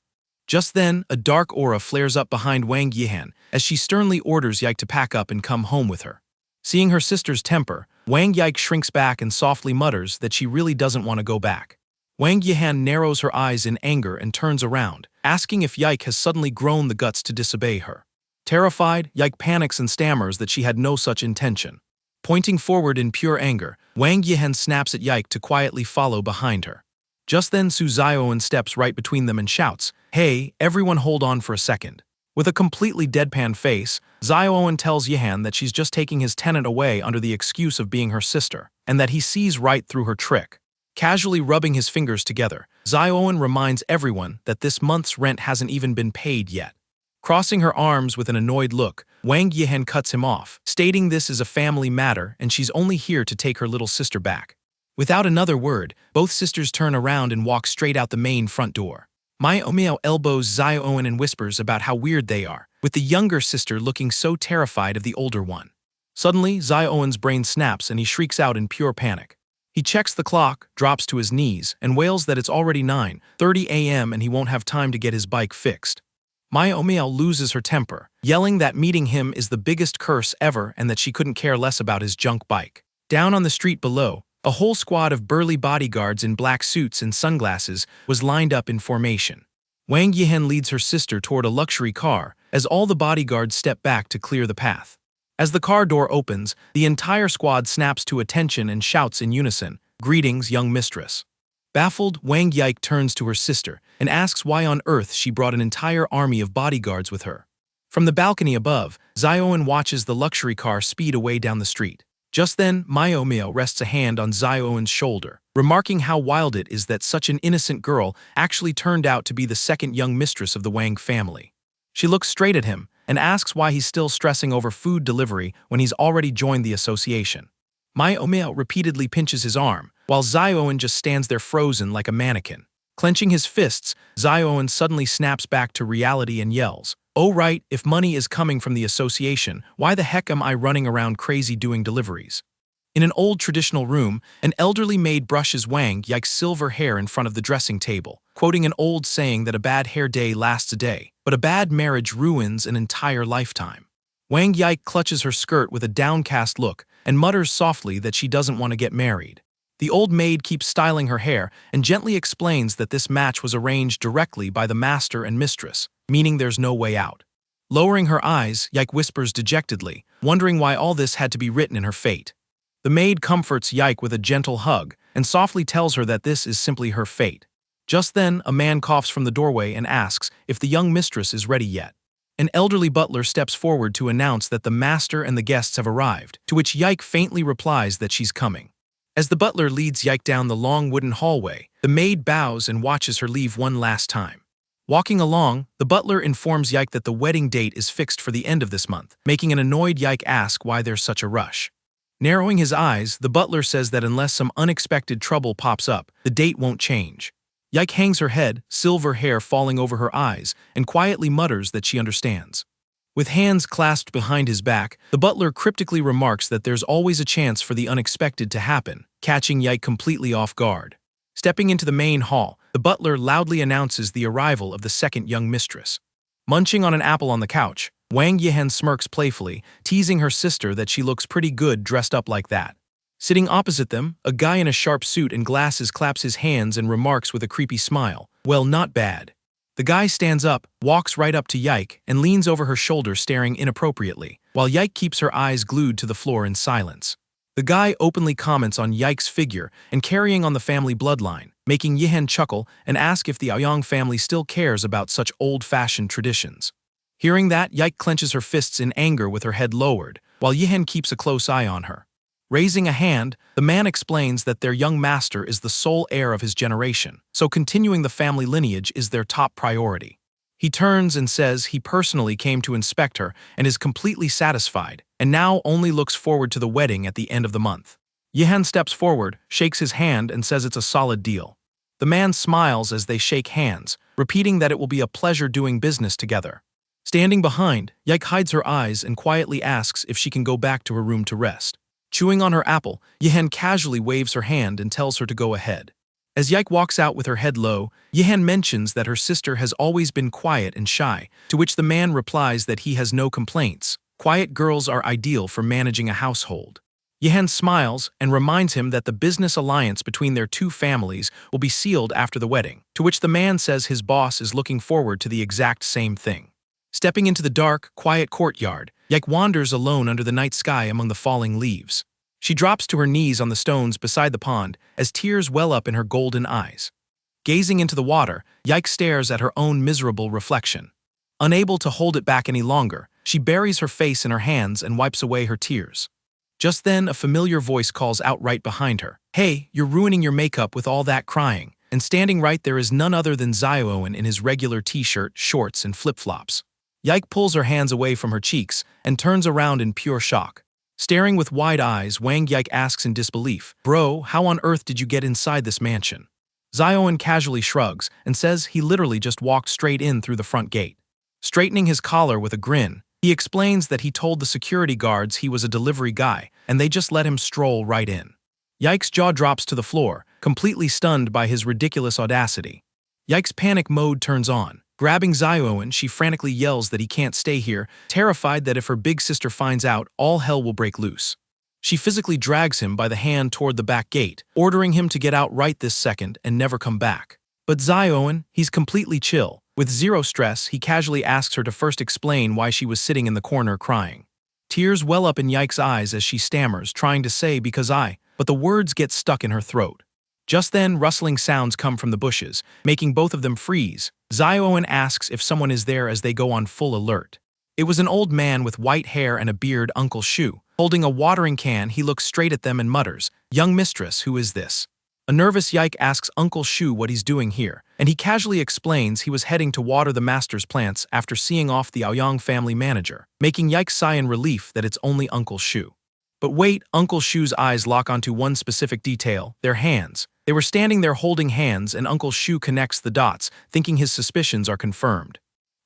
Just then, a dark aura flares up behind Wang Yihan as she sternly orders Yike to pack up and come home with her. Seeing her sister's temper, Wang Yike shrinks back and softly mutters that she really doesn't want to go back. Wang Yihan narrows her eyes in anger and turns around, asking if Yike has suddenly grown the guts to disobey her. Terrified, Yike panics and stammers that she had no such intention. Pointing forward in pure anger, Wang Yihan snaps at Yike to quietly follow behind her. Just then Su Zioen steps right between them and shouts, "Hey, everyone hold on for a second." With a completely deadpan face, Zioen tells Yihan that she's just taking his tenant away under the excuse of being her sister, and that he sees right through her trick. Casually rubbing his fingers together, Zioen reminds everyone that this month's rent hasn't even been paid yet. Crossing her arms with an annoyed look, Wang Yihan cuts him off, stating this is a family matter and she's only here to take her little sister back. Without another word, both sisters turn around and walk straight out the main front door. Miao elbows Zioen and whispers about how weird they are, with the younger sister looking so terrified of the older one. Suddenly, Zioen's brain snaps and he shrieks out in pure panic. He checks the clock, drops to his knees, and wails that it's already 9:30 a.m. and he won't have time to get his bike fixed. Miao loses her temper, yelling that meeting him is the biggest curse ever and that she couldn't care less about his junk bike. Down on the street below, a whole squad of burly bodyguards in black suits and sunglasses was lined up in formation. Wang Yihan leads her sister toward a luxury car as all the bodyguards step back to clear the path. As the car door opens, the entire squad snaps to attention and shouts in unison, "Greetings, young mistress." Baffled, Wang Yike turns to her sister and asks why on earth she brought an entire army of bodyguards with her. From the balcony above, Zioen watches the luxury car speed away down the street. Just then, Miao rests a hand on Zioen's shoulder, remarking how wild it is that such an innocent girl actually turned out to be the second young mistress of the Wang family. She looks straight at him and asks why he's still stressing over food delivery when he's already joined the association. Miao repeatedly pinches his arm, while Zioen just stands there frozen like a mannequin. Clenching his fists, Zioen suddenly snaps back to reality and yells, "Oh right, if money is coming from the association, why the heck am I running around crazy doing deliveries?" In an old traditional room, an elderly maid brushes Wang Yike's silver hair in front of the dressing table, quoting an old saying that a bad hair day lasts a day, but a bad marriage ruins an entire lifetime. Wang Yike clutches her skirt with a downcast look and mutters softly that she doesn't want to get married. The old maid keeps styling her hair and gently explains that this match was arranged directly by the master and mistress, meaning there's no way out. Lowering her eyes, Yike whispers dejectedly, wondering why all this had to be written in her fate. The maid comforts Yike with a gentle hug and softly tells her that this is simply her fate. Just then, a man coughs from the doorway and asks if the young mistress is ready yet. An elderly butler steps forward to announce that the master and the guests have arrived, to which Yike faintly replies that she's coming. As the butler leads Yike down the long wooden hallway, the maid bows and watches her leave one last time. Walking along, the butler informs Yike that the wedding date is fixed for the end of this month, making an annoyed Yike ask why there's such a rush. Narrowing his eyes, the butler says that unless some unexpected trouble pops up, the date won't change. Yike hangs her head, silver hair falling over her eyes, and quietly mutters that she understands. With hands clasped behind his back, the butler cryptically remarks that there's always a chance for the unexpected to happen, catching Yike completely off guard. Stepping into the main hall, the butler loudly announces the arrival of the second young mistress. Munching on an apple on the couch, Wang Yihen smirks playfully, teasing her sister that she looks pretty good dressed up like that. Sitting opposite them, a guy in a sharp suit and glasses claps his hands and remarks with a creepy smile, "Well, not bad." The guy stands up, walks right up to Yike, and leans over her shoulder staring inappropriately, while Yike keeps her eyes glued to the floor in silence. The guy openly comments on Yike's figure and carrying on the family bloodline, making Yihen chuckle and ask if the Aoyang family still cares about such old-fashioned traditions. Hearing that, Yike clenches her fists in anger with her head lowered, while Yihen keeps a close eye on her. Raising a hand, the man explains that their young master is the sole heir of his generation, so continuing the family lineage is their top priority. He turns and says he personally came to inspect her and is completely satisfied, and now only looks forward to the wedding at the end of the month. Yihen steps forward, shakes his hand, and says it's a solid deal. The man smiles as they shake hands, repeating that it will be a pleasure doing business together. Standing behind, Yike hides her eyes and quietly asks if she can go back to her room to rest. Chewing on her apple, Yihen casually waves her hand and tells her to go ahead. As Yike walks out with her head low, Yihen mentions that her sister has always been quiet and shy, to which the man replies that he has no complaints. Quiet girls are ideal for managing a household. Yihen smiles and reminds him that the business alliance between their two families will be sealed after the wedding, to which the man says his boss is looking forward to the exact same thing. Stepping into the dark, quiet courtyard, Yike wanders alone under the night sky among the falling leaves. She drops to her knees on the stones beside the pond as tears well up in her golden eyes. Gazing into the water, Yike stares at her own miserable reflection. Unable to hold it back any longer, she buries her face in her hands and wipes away her tears. Just then, a familiar voice calls out right behind her, "Hey, you're ruining your makeup with all that crying." And standing right there is none other than Zioen in his regular t-shirt, shorts, and flip-flops. Yike pulls her hands away from her cheeks and turns around in pure shock. Staring with wide eyes, Wang Yike asks in disbelief, "Bro, how on earth did you get inside this mansion?" Zioen casually shrugs and says he literally just walked straight in through the front gate. Straightening his collar with a grin, he explains that he told the security guards he was a delivery guy, and they just let him stroll right in. Yike's jaw drops to the floor, completely stunned by his ridiculous audacity. Yike's panic mode turns on. Grabbing Zioen, she frantically yells that he can't stay here, terrified that if her big sister finds out, all hell will break loose. She physically drags him by the hand toward the back gate, ordering him to get out right this second and never come back. But Zioen, he's completely chill. With zero stress, he casually asks her to first explain why she was sitting in the corner crying. Tears well up in Yike's eyes as she stammers, trying to say but the words get stuck in her throat. Just then, rustling sounds come from the bushes, making both of them freeze. Zioen asks if someone is there as they go on full alert. It was an old man with white hair and a beard, Uncle Shu. Holding a watering can, he looks straight at them and mutters, "Young mistress, who is this?" A nervous Yike asks Uncle Shu what he's doing here, and he casually explains he was heading to water the master's plants after seeing off the Aoyang family manager, making Yike sigh in relief that it's only Uncle Shu. But wait, Uncle Shu's eyes lock onto one specific detail, their hands. They were standing there holding hands, and Uncle Shu connects the dots, thinking his suspicions are confirmed.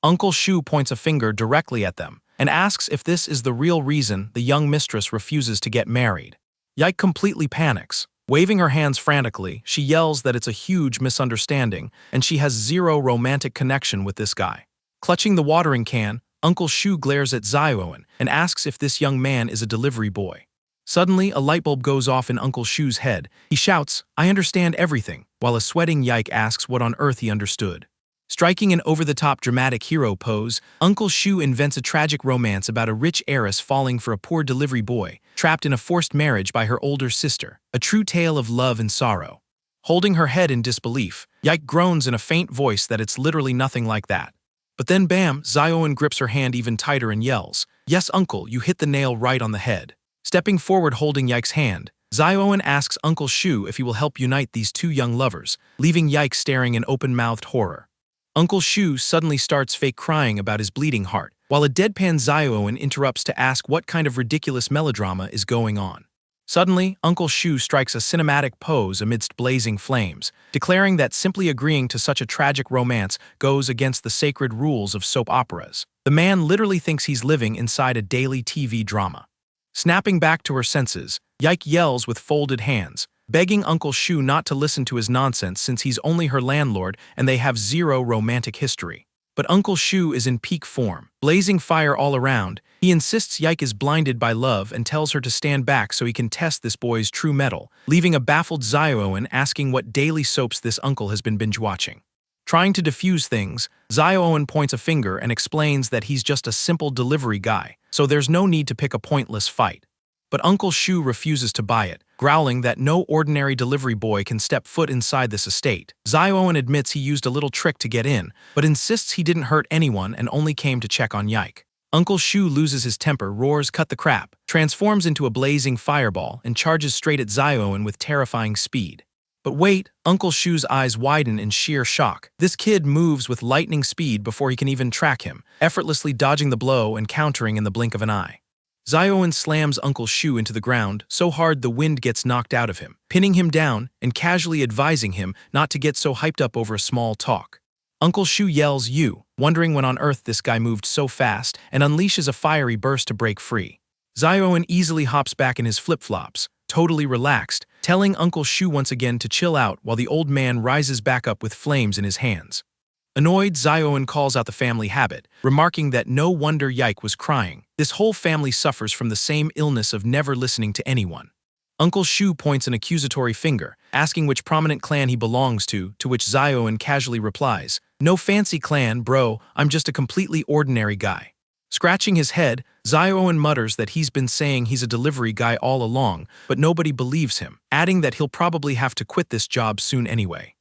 Uncle Shu points a finger directly at them and asks if this is the real reason the young mistress refuses to get married. Yike completely panics. Waving her hands frantically, she yells that it's a huge misunderstanding and she has zero romantic connection with this guy. Clutching the watering can, Uncle Shu glares at Zioen and asks if this young man is a delivery boy. Suddenly, a light bulb goes off in Uncle Shu's head. He shouts, "I understand everything," while a sweating Yike asks what on earth he understood. Striking an over-the-top dramatic hero pose, Uncle Shu invents a tragic romance about a rich heiress falling for a poor delivery boy, trapped in a forced marriage by her older sister, a true tale of love and sorrow. Holding her head in disbelief, Yike groans in a faint voice that it's literally nothing like that. But then bam, Zioen grips her hand even tighter and yells, "Yes, Uncle, you hit the nail right on the head." Stepping forward holding Yike's hand, Zioen asks Uncle Shu if he will help unite these two young lovers, leaving Yike staring in open-mouthed horror. Uncle Shu suddenly starts fake crying about his bleeding heart, while a deadpan Zioen interrupts to ask what kind of ridiculous melodrama is going on. Suddenly, Uncle Shu strikes a cinematic pose amidst blazing flames, declaring that simply agreeing to such a tragic romance goes against the sacred rules of soap operas. The man literally thinks he's living inside a daily TV drama. Snapping back to her senses, Yike yells with folded hands, begging Uncle Shu not to listen to his nonsense since he's only her landlord and they have zero romantic history. But Uncle Shu is in peak form, blazing fire all around. He insists Yike is blinded by love and tells her to stand back so he can test this boy's true mettle, leaving a baffled Zioen asking what daily soaps this uncle has been binge-watching. Trying to defuse things, Zioen points a finger and explains that he's just a simple delivery guy, so there's no need to pick a pointless fight. But Uncle Shu refuses to buy it, growling that no ordinary delivery boy can step foot inside this estate. Zioen admits he used a little trick to get in, but insists he didn't hurt anyone and only came to check on Yike. Uncle Shu loses his temper, roars "Cut the crap," transforms into a blazing fireball, and charges straight at Zioen with terrifying speed. But wait, Uncle Shu's eyes widen in sheer shock. This kid moves with lightning speed before he can even track him, effortlessly dodging the blow and countering in the blink of an eye. Zioen slams Uncle Shu into the ground so hard the wind gets knocked out of him, pinning him down and casually advising him not to get so hyped up over a small talk. Uncle Shu yells "You," wondering when on earth this guy moved so fast, and unleashes a fiery burst to break free. Zioen easily hops back in his flip-flops, totally relaxed, telling Uncle Shu once again to chill out while the old man rises back up with flames in his hands. Annoyed, Zioen calls out the family habit, remarking that no wonder Yike was crying. This whole family suffers from the same illness of never listening to anyone. Uncle Shu points an accusatory finger, asking which prominent clan he belongs to which Zioen casually replies, "No fancy clan, bro, I'm just a completely ordinary guy." Scratching his head, Zioen mutters that he's been saying he's a delivery guy all along, but nobody believes him, adding that he'll probably have to quit this job soon anyway.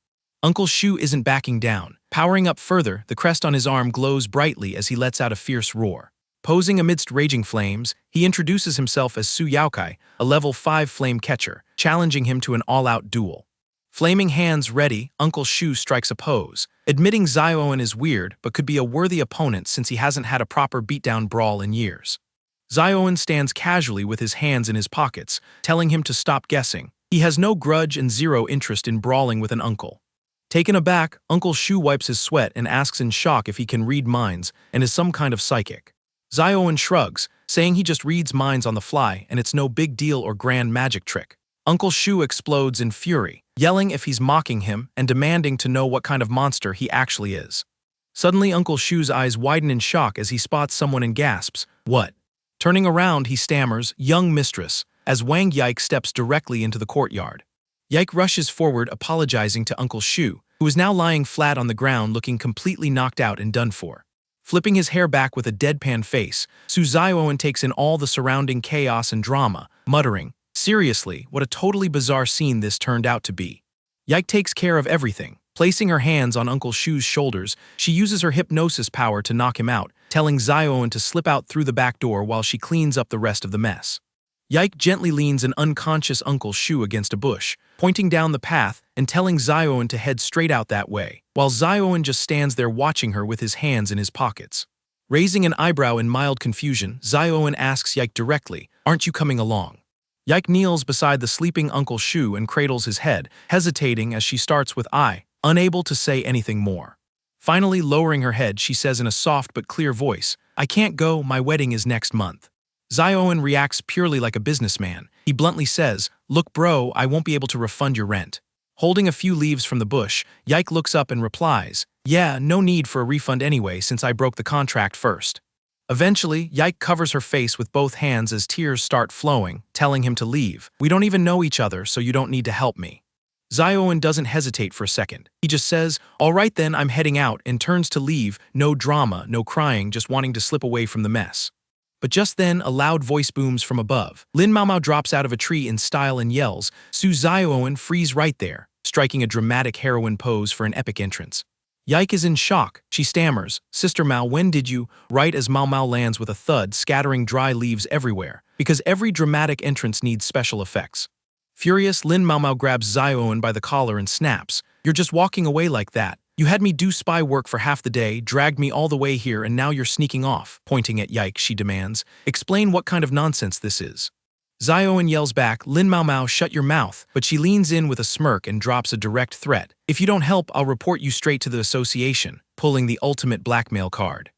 Uncle Shu isn't backing down. Powering up further, the crest on his arm glows brightly as he lets out a fierce roar. Posing amidst raging flames, he introduces himself as Su Yaokai, a level 5 flame catcher, challenging him to an all-out duel. Flaming hands ready, Uncle Shu strikes a pose, admitting Zioen is weird but could be a worthy opponent since he hasn't had a proper beatdown brawl in years. Zioen stands casually with his hands in his pockets, telling him to stop guessing. He has no grudge and zero interest in brawling with an uncle. Taken aback, Uncle Shu wipes his sweat and asks in shock if he can read minds and is some kind of psychic. Zioen shrugs, saying he just reads minds on the fly and it's no big deal or grand magic trick. Uncle Shu explodes in fury, yelling if he's mocking him and demanding to know what kind of monster he actually is. Suddenly, Uncle Shu's eyes widen in shock as he spots someone and gasps, "What?" Turning around, he stammers, "Young mistress," as Wang Yike steps directly into the courtyard. Yike rushes forward, apologizing to Uncle Shu, who is now lying flat on the ground looking completely knocked out and done for. Flipping his hair back with a deadpan face, Su Zioen takes in all the surrounding chaos and drama, muttering, "Seriously, what a totally bizarre scene this turned out to be." Yike takes care of everything. Placing her hands on Uncle Shu's shoulders, she uses her hypnosis power to knock him out, telling Zioen to slip out through the back door while she cleans up the rest of the mess. Yike gently leans an unconscious Uncle Shu against a bush, pointing down the path and telling Zioen to head straight out that way, while Zioen just stands there watching her with his hands in his pockets. Raising an eyebrow in mild confusion, Zioen asks Yike directly, "Aren't you coming along?" Yike kneels beside the sleeping Uncle Shu and cradles his head, hesitating as she starts with I, unable to say anything more. Finally, lowering her head, she says in a soft but clear voice, I can't go, my wedding is next month. Zioen reacts purely like a businessman. He bluntly says, look bro, I won't be able to refund your rent. Holding a few leaves from the bush, Yike looks up and replies, yeah, no need for a refund anyway since I broke the contract first. Eventually, Yike covers her face with both hands as tears start flowing, telling him to leave. We don't even know each other, so you don't need to help me. Zioen doesn't hesitate for a second. He just says, all right then, I'm heading out, and turns to leave, no drama, no crying, just wanting to slip away from the mess. But just then, a loud voice booms from above. Lin Maomao drops out of a tree in style and yells, Su Zioen, freeze right there, striking a dramatic heroine pose for an epic entrance. Yike is in shock. She stammers, Sister Mao, when did you? Right as Mao Mao lands with a thud, scattering dry leaves everywhere, because every dramatic entrance needs special effects. Furious, Lin Maomao grabs Zioen by the collar and snaps, you're just walking away like that. You had me do spy work for half the day, dragged me all the way here, and now you're sneaking off. Pointing at Yike, she demands, explain what kind of nonsense this is. Zioen yells back, Lin Maomao, shut your mouth, but she leans in with a smirk and drops a direct threat. If you don't help, I'll report you straight to the association, pulling the ultimate blackmail card.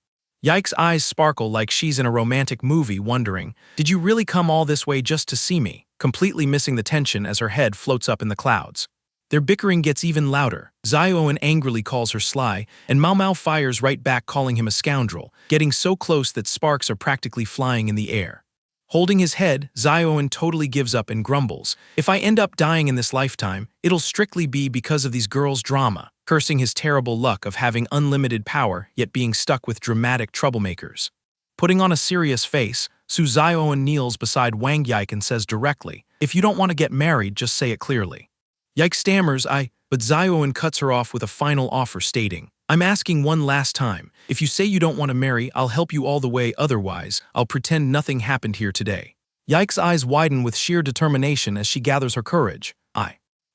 Yike's eyes sparkle like she's in a romantic movie, wondering, did you really come all this way just to see me? Completely missing the tension as her head floats up in the clouds. Their bickering gets even louder. Zioen angrily calls her sly, and Mao Mao fires right back, calling him a scoundrel, getting so close that sparks are practically flying in the air. Holding his head, Zioen totally gives up and grumbles, if I end up dying in this lifetime, it'll strictly be because of these girls' drama, cursing his terrible luck of having unlimited power yet being stuck with dramatic troublemakers. Putting on a serious face, Su Zioen kneels beside Wang Yike and says directly, if you don't want to get married, just say it clearly. Yike stammers, but Zioen cuts her off with a final offer stating, I'm asking one last time, if you say you don't want to marry, I'll help you all the way, otherwise, I'll pretend nothing happened here today. Yike's eyes widen with sheer determination as she gathers her courage.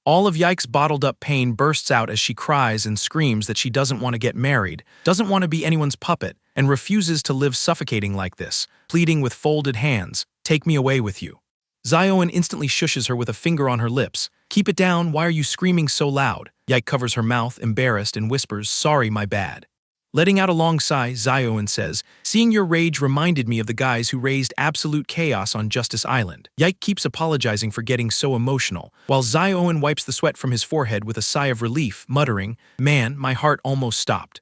All of Yike's bottled up pain bursts out as she cries and screams that she doesn't want to get married, doesn't want to be anyone's puppet, and refuses to live suffocating like this, pleading with folded hands, take me away with you. Zioen instantly shushes her with a finger on her lips. Keep it down, why are you screaming so loud? Yike covers her mouth, embarrassed, and whispers, sorry, my bad. Letting out a long sigh, Zioen says, seeing your rage reminded me of the guys who raised absolute chaos on Justice Island. Yike keeps apologizing for getting so emotional, while Zioen wipes the sweat from his forehead with a sigh of relief, muttering, man, my heart almost stopped.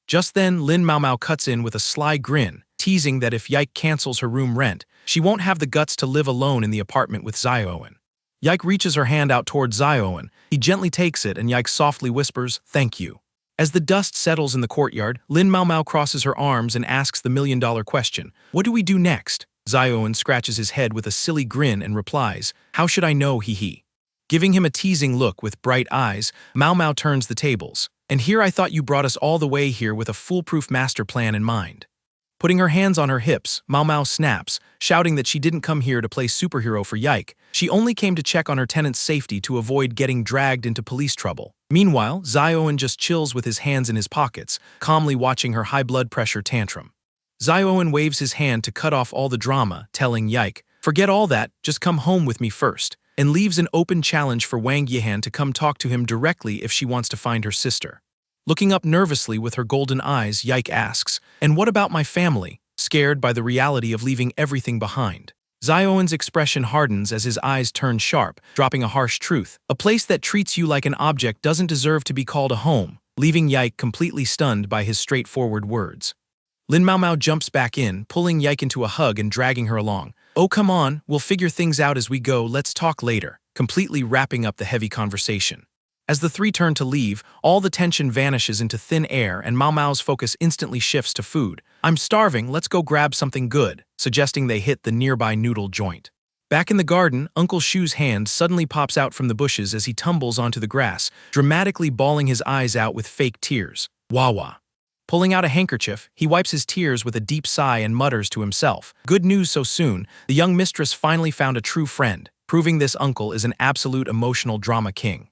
Just then, Lin Maomao cuts in with a sly grin, teasing that if Yike cancels her room rent, she won't have the guts to live alone in the apartment with Zioen. Yike reaches her hand out toward Zioen. He gently takes it and Yike softly whispers, thank you. As the dust settles in the courtyard, Lin Maomao crosses her arms and asks the million-dollar question, what do we do next? Zioen scratches his head with a silly grin and replies, how should I know, hee. Giving him a teasing look with bright eyes, Mao Mao turns the tables. And here I thought you brought us all the way here with a foolproof master plan in mind. Putting her hands on her hips, Mao Mao snaps, shouting that she didn't come here to play superhero for Yike. She only came to check on her tenant's safety to avoid getting dragged into police trouble. Meanwhile, Zioen just chills with his hands in his pockets, calmly watching her high blood pressure tantrum. Zioen waves his hand to cut off all the drama, telling Yike, forget all that, just come home with me first, and leaves an open challenge for Wang Yihan to come talk to him directly if she wants to find her sister. Looking up nervously with her golden eyes, Yike asks, and what about my family? Scared by the reality of leaving everything behind. Zioen's expression hardens as his eyes turn sharp, dropping a harsh truth. A place that treats you like an object doesn't deserve to be called a home, leaving Yike completely stunned by his straightforward words. Lin Maomao jumps back in, pulling Yike into a hug and dragging her along. Oh, come on, we'll figure things out as we go, let's talk later, completely wrapping up the heavy conversation. As the three turn to leave, all the tension vanishes into thin air and Mao Mao's focus instantly shifts to food. I'm starving, let's go grab something good, suggesting they hit the nearby noodle joint. Back in the garden, Uncle Shu's hand suddenly pops out from the bushes as he tumbles onto the grass, dramatically bawling his eyes out with fake tears. Wah wah. Pulling out a handkerchief, he wipes his tears with a deep sigh and mutters to himself, good news so soon, the young mistress finally found a true friend, proving this uncle is an absolute emotional drama king.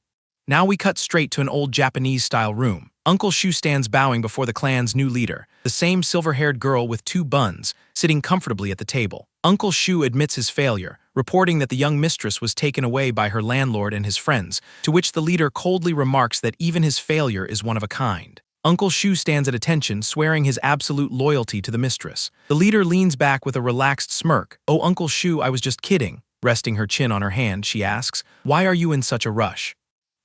Now we cut straight to an old Japanese-style room. Uncle Shu stands bowing before the clan's new leader, the same silver-haired girl with two buns, sitting comfortably at the table. Uncle Shu admits his failure, reporting that the young mistress was taken away by her landlord and his friends, to which the leader coldly remarks that even his failure is one of a kind. Uncle Shu stands at attention, swearing his absolute loyalty to the mistress. The leader leans back with a relaxed smirk. "Oh, Uncle Shu, I was just kidding." Resting her chin on her hand, she asks, "Why are you in such a rush?"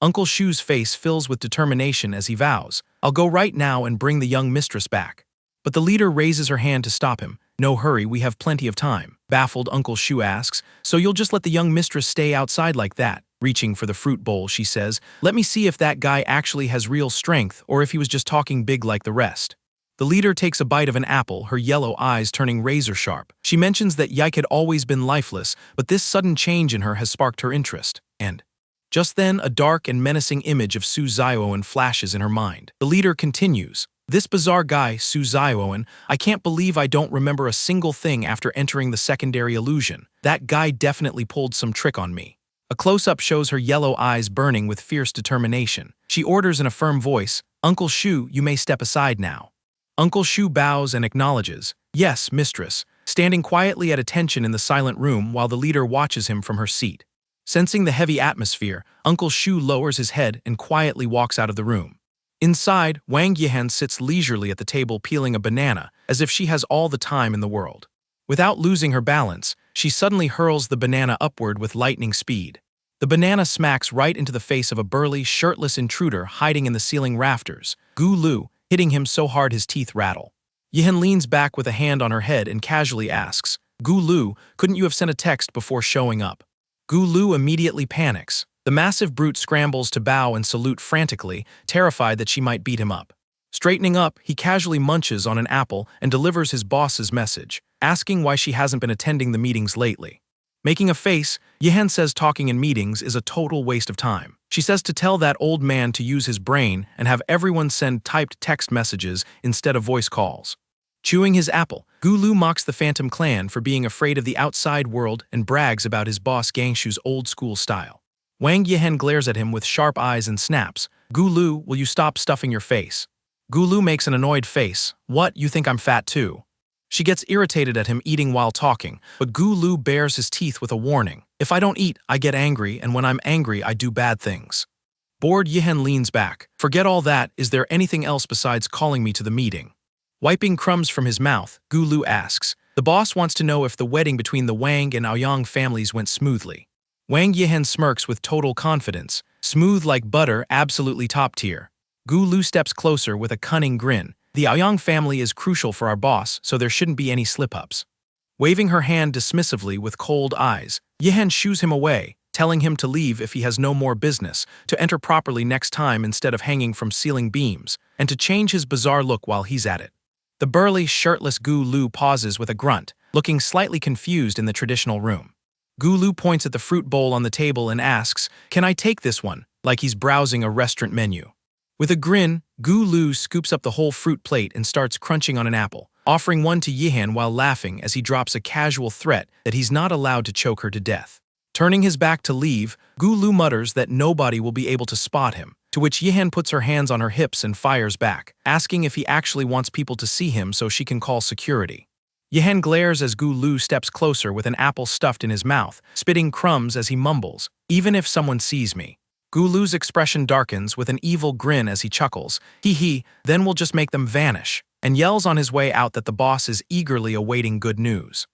Uncle Shu's face fills with determination as he vows, "I'll go right now and bring the young mistress back." But the leader raises her hand to stop him. "No hurry, we have plenty of time." Baffled, Uncle Shu asks, "So you'll just let the young mistress stay outside like that?" Reaching for the fruit bowl, she says, "Let me see if that guy actually has real strength or if he was just talking big like the rest." The leader takes a bite of an apple, her yellow eyes turning razor sharp. She mentions that Yike had always been lifeless, but this sudden change in her has sparked her interest. And just then, a dark and menacing image of Su Zioen flashes in her mind. The leader continues, "This bizarre guy, Su Zioen, I can't believe I don't remember a single thing after entering the secondary illusion. That guy definitely pulled some trick on me." A close-up shows her yellow eyes burning with fierce determination. She orders in a firm voice, "Uncle Shu, you may step aside now." Uncle Shu bows and acknowledges, "Yes, mistress," standing quietly at attention in the silent room while the leader watches him from her seat. Sensing the heavy atmosphere, Uncle Shu lowers his head and quietly walks out of the room. Inside, Wang Yihan sits leisurely at the table peeling a banana, as if she has all the time in the world. Without losing her balance, she suddenly hurls the banana upward with lightning speed. The banana smacks right into the face of a burly, shirtless intruder hiding in the ceiling rafters, Gu Lu, hitting him so hard his teeth rattle. Yihan leans back with a hand on her head and casually asks, "Gu Lu, couldn't you have sent a text before showing up?" Gu Lu immediately panics. The massive brute scrambles to bow and salute frantically, terrified that she might beat him up. Straightening up, he casually munches on an apple and delivers his boss's message, asking why she hasn't been attending the meetings lately. Making a face, Yihan says talking in meetings is a total waste of time. She says to tell that old man to use his brain and have everyone send typed text messages instead of voice calls. Chewing his apple, Gu Lu mocks the Phantom Clan for being afraid of the outside world and brags about his boss Gangshu's old-school style. Wang Yihan glares at him with sharp eyes and snaps, "Gu Lu, will you stop stuffing your face?" Gu Lu makes an annoyed face. "What, you think I'm fat too?" She gets irritated at him eating while talking, but Gu Lu bares his teeth with a warning. "If I don't eat, I get angry, and when I'm angry, I do bad things." Bored, Yihan leans back. "Forget all that, is there anything else besides calling me to the meeting?" Wiping crumbs from his mouth, Gu Lu asks, "The boss wants to know if the wedding between the Wang and Aoyang families went smoothly." Wang Yihan smirks with total confidence. "Smooth like butter, absolutely top tier." Gu Lu steps closer with a cunning grin. "The Aoyang family is crucial for our boss, so there shouldn't be any slip-ups." Waving her hand dismissively with cold eyes, Yihan shoos him away, telling him to leave if he has no more business, to enter properly next time instead of hanging from ceiling beams, and to change his bizarre look while he's at it. The burly, shirtless Gu Lu pauses with a grunt, looking slightly confused in the traditional room. Gu Lu points at the fruit bowl on the table and asks, "Can I take this one?" like he's browsing a restaurant menu. With a grin, Gu Lu scoops up the whole fruit plate and starts crunching on an apple, offering one to Yihan while laughing as he drops a casual threat that he's not allowed to choke her to death. Turning his back to leave, Gu Lu mutters that nobody will be able to spot him, to which Yihan puts her hands on her hips and fires back, asking if he actually wants people to see him so she can call security. Yihan glares as Gu Lu steps closer with an apple stuffed in his mouth, spitting crumbs as he mumbles, "Even if someone sees me." Gu Lu's expression darkens with an evil grin as he chuckles, "Hee, then we'll just make them vanish," and yells on his way out that the boss is eagerly awaiting good news.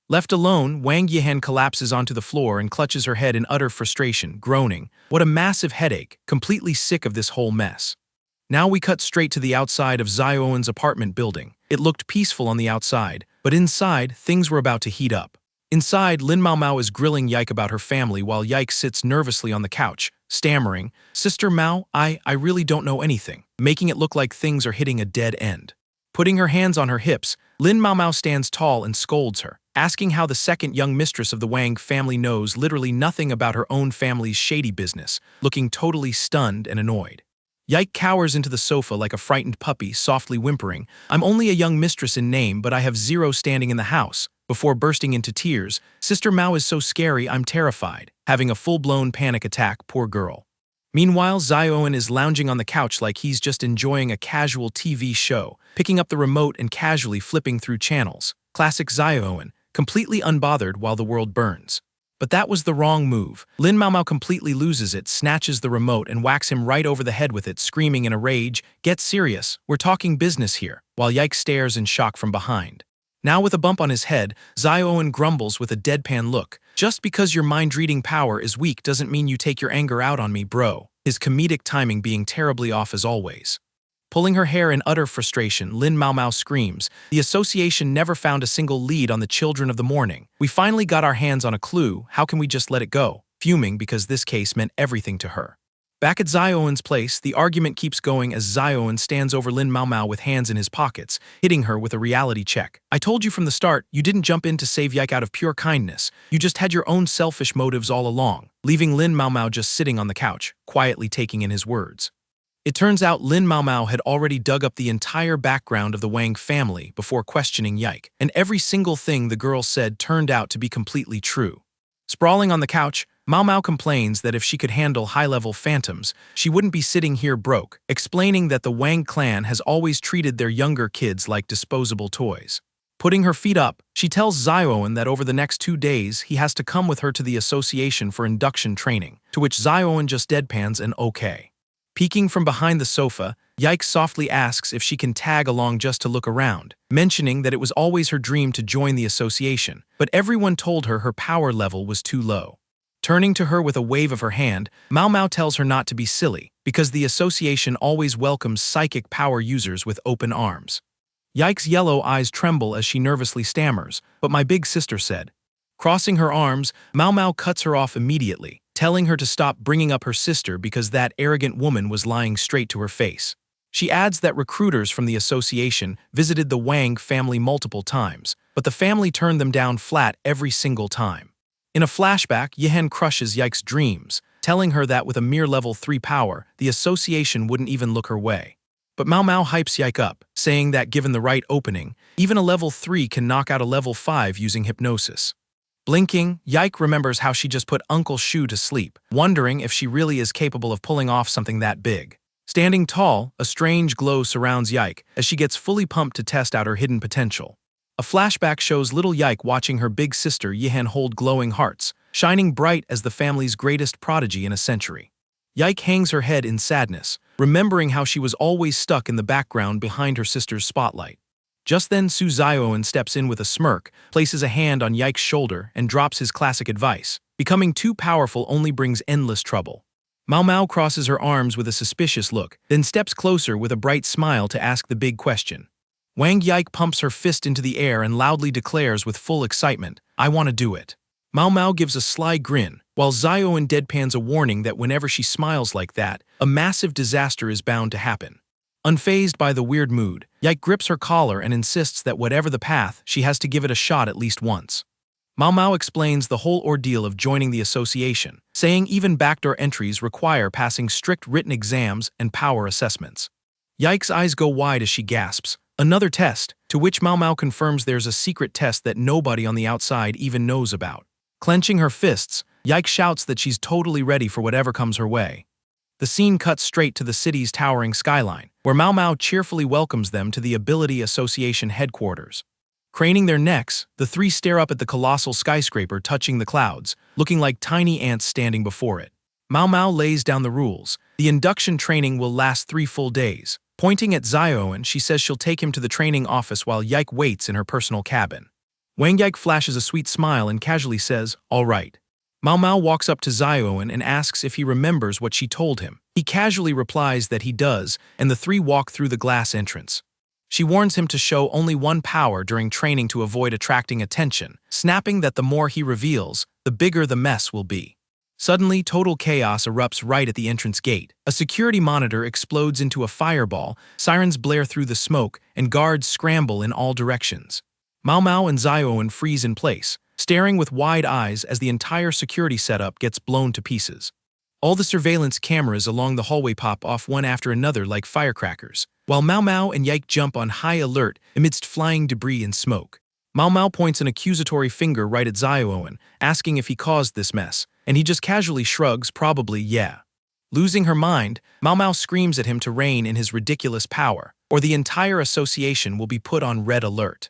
Left alone, Wang Yihan collapses onto the floor and clutches her head in utter frustration, groaning, "What a massive headache, completely sick of this whole mess." Now we cut straight to the outside of Zioen's apartment building. It looked peaceful on the outside, but inside, things were about to heat up. Inside, Lin Mao Mao is grilling Yike about her family while Yike sits nervously on the couch, stammering, "Sister Mao, I really don't know anything," making it look like things are hitting a dead end. Putting her hands on her hips, Lin Mao Mao stands tall and scolds her, asking how the second young mistress of the Wang family knows literally nothing about her own family's shady business, looking totally stunned and annoyed. Yike cowers into the sofa like a frightened puppy, softly whimpering, "I'm only a young mistress in name, but I have zero standing in the house," before bursting into tears. "Sister Mao is so scary, I'm terrified," having a full-blown panic attack, poor girl. Meanwhile, Zioen is lounging on the couch like he's just enjoying a casual TV show, picking up the remote and casually flipping through channels. Classic Zioen, completely unbothered while the world burns. But that was the wrong move. Lin Mau Mau completely loses it, snatches the remote, and whacks him right over the head with it, screaming in a rage, "Get serious, we're talking business here," while Yike stares in shock from behind. Now with a bump on his head, Zioen grumbles with a deadpan look. "Just because your mind-reading power is weak doesn't mean you take your anger out on me, bro." His comedic timing being terribly off as always. Pulling her hair in utter frustration, Lin Mau Mau screams, "The association never found a single lead on the children of the morning. We finally got our hands on a clue, how can we just let it go?" Fuming because this case meant everything to her. Back at Zioen's place, the argument keeps going as Zioen stands over Lin Mau Mau with hands in his pockets, hitting her with a reality check. "I told you from the start, you didn't jump in to save Yike out of pure kindness. You just had your own selfish motives all along," leaving Lin Mau Mau just sitting on the couch, quietly taking in his words. It turns out Lin Mau Mau had already dug up the entire background of the Wang family before questioning Yike, and every single thing the girl said turned out to be completely true. Sprawling on the couch, Mau Mau complains that if she could handle high-level phantoms, she wouldn't be sitting here broke, explaining that the Wang clan has always treated their younger kids like disposable toys. Putting her feet up, she tells Zioen that over the next 2 days he has to come with her to the association for induction training, to which Zioen just deadpans an okay. Peeking from behind the sofa, Yike softly asks if she can tag along just to look around, mentioning that it was always her dream to join the association, but everyone told her her power level was too low. Turning to her with a wave of her hand, Mau Mau tells her not to be silly, because the association always welcomes psychic power users with open arms. Yike's yellow eyes tremble as she nervously stammers, "But my big sister said." Crossing her arms, Mau Mau cuts her off immediately, telling her to stop bringing up her sister because that arrogant woman was lying straight to her face. She adds that recruiters from the association visited the Wang family multiple times, but the family turned them down flat every single time. In a flashback, Yihen crushes Yike's dreams, telling her that with a mere level 3 power, the association wouldn't even look her way. But Mau Mau hypes Yike up, saying that given the right opening, even a level 3 can knock out a level 5 using hypnosis. Blinking, Yike remembers how she just put Uncle Shu to sleep, wondering if she really is capable of pulling off something that big. Standing tall, a strange glow surrounds Yike as she gets fully pumped to test out her hidden potential. A flashback shows little Yike watching her big sister Yihen hold glowing hearts, shining bright as the family's greatest prodigy in a century. Yike hangs her head in sadness, remembering how she was always stuck in the background behind her sister's spotlight. Just then Su Zioen steps in with a smirk, places a hand on Yike's shoulder, and drops his classic advice. Becoming too powerful only brings endless trouble. Mau Mau crosses her arms with a suspicious look, then steps closer with a bright smile to ask the big question. Wang Yike pumps her fist into the air and loudly declares with full excitement, "I want to do it." Mau Mau gives a sly grin, while Zioen deadpans a warning that whenever she smiles like that, a massive disaster is bound to happen. Unfazed by the weird mood, Yike grips her collar and insists that whatever the path, she has to give it a shot at least once. Mau Mau explains the whole ordeal of joining the association, saying even backdoor entries require passing strict written exams and power assessments. Yike's eyes go wide as she gasps, "Another test," to which Mau Mau confirms there's a secret test that nobody on the outside even knows about. Clenching her fists, Yike shouts that she's totally ready for whatever comes her way. The scene cuts straight to the city's towering skyline, where Mau Mau cheerfully welcomes them to the Ability Association headquarters. Craning their necks, the three stare up at the colossal skyscraper touching the clouds, looking like tiny ants standing before it. Mau Mau lays down the rules. The induction training will last 3 full days. Pointing at Zioen, she says she'll take him to the training office while Yike waits in her personal cabin. Wang Yike flashes a sweet smile and casually says, "All right." Mau Mau walks up to Zioen and asks if he remembers what she told him. He casually replies that he does, and the three walk through the glass entrance. She warns him to show only one power during training to avoid attracting attention, snapping that the more he reveals, the bigger the mess will be. Suddenly, total chaos erupts right at the entrance gate. A security monitor explodes into a fireball, sirens blare through the smoke, and guards scramble in all directions. Mau Mau and Zioen freeze in place, staring with wide eyes as the entire security setup gets blown to pieces. All the surveillance cameras along the hallway pop off one after another like firecrackers, while Mau Mau and Yike jump on high alert amidst flying debris and smoke. Mau Mau points an accusatory finger right at Zioen, asking if he caused this mess, and he just casually shrugs, probably yeah. Losing her mind, Mau Mau screams at him to rein in his ridiculous power, or the entire association will be put on red alert.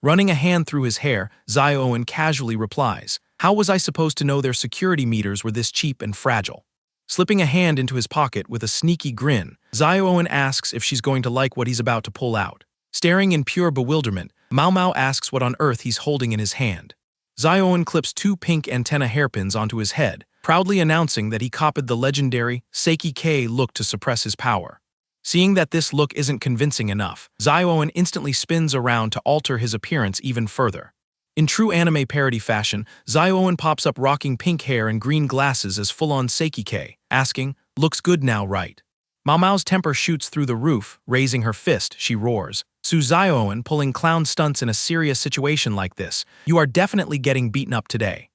Running a hand through his hair, Zioen casually replies, How was I supposed to know their security meters were this cheap and fragile? Slipping a hand into his pocket with a sneaky grin, Zioen asks if she's going to like what he's about to pull out. Staring in pure bewilderment, Mao Mao asks what on earth he's holding in his hand. Zioen clips 2 pink antenna hairpins onto his head, proudly announcing that he copied the legendary Seiki K look to suppress his power. Seeing that this look isn't convincing enough, Zioen instantly spins around to alter his appearance even further. In true anime parody fashion, Zioen pops up rocking pink hair and green glasses as full-on Seiki K, asking, "Looks good now, right?" Mao Mao's temper shoots through the roof. Raising her fist, she roars, "Su Zioen pulling clown stunts in a serious situation like this. You are definitely getting beaten up today."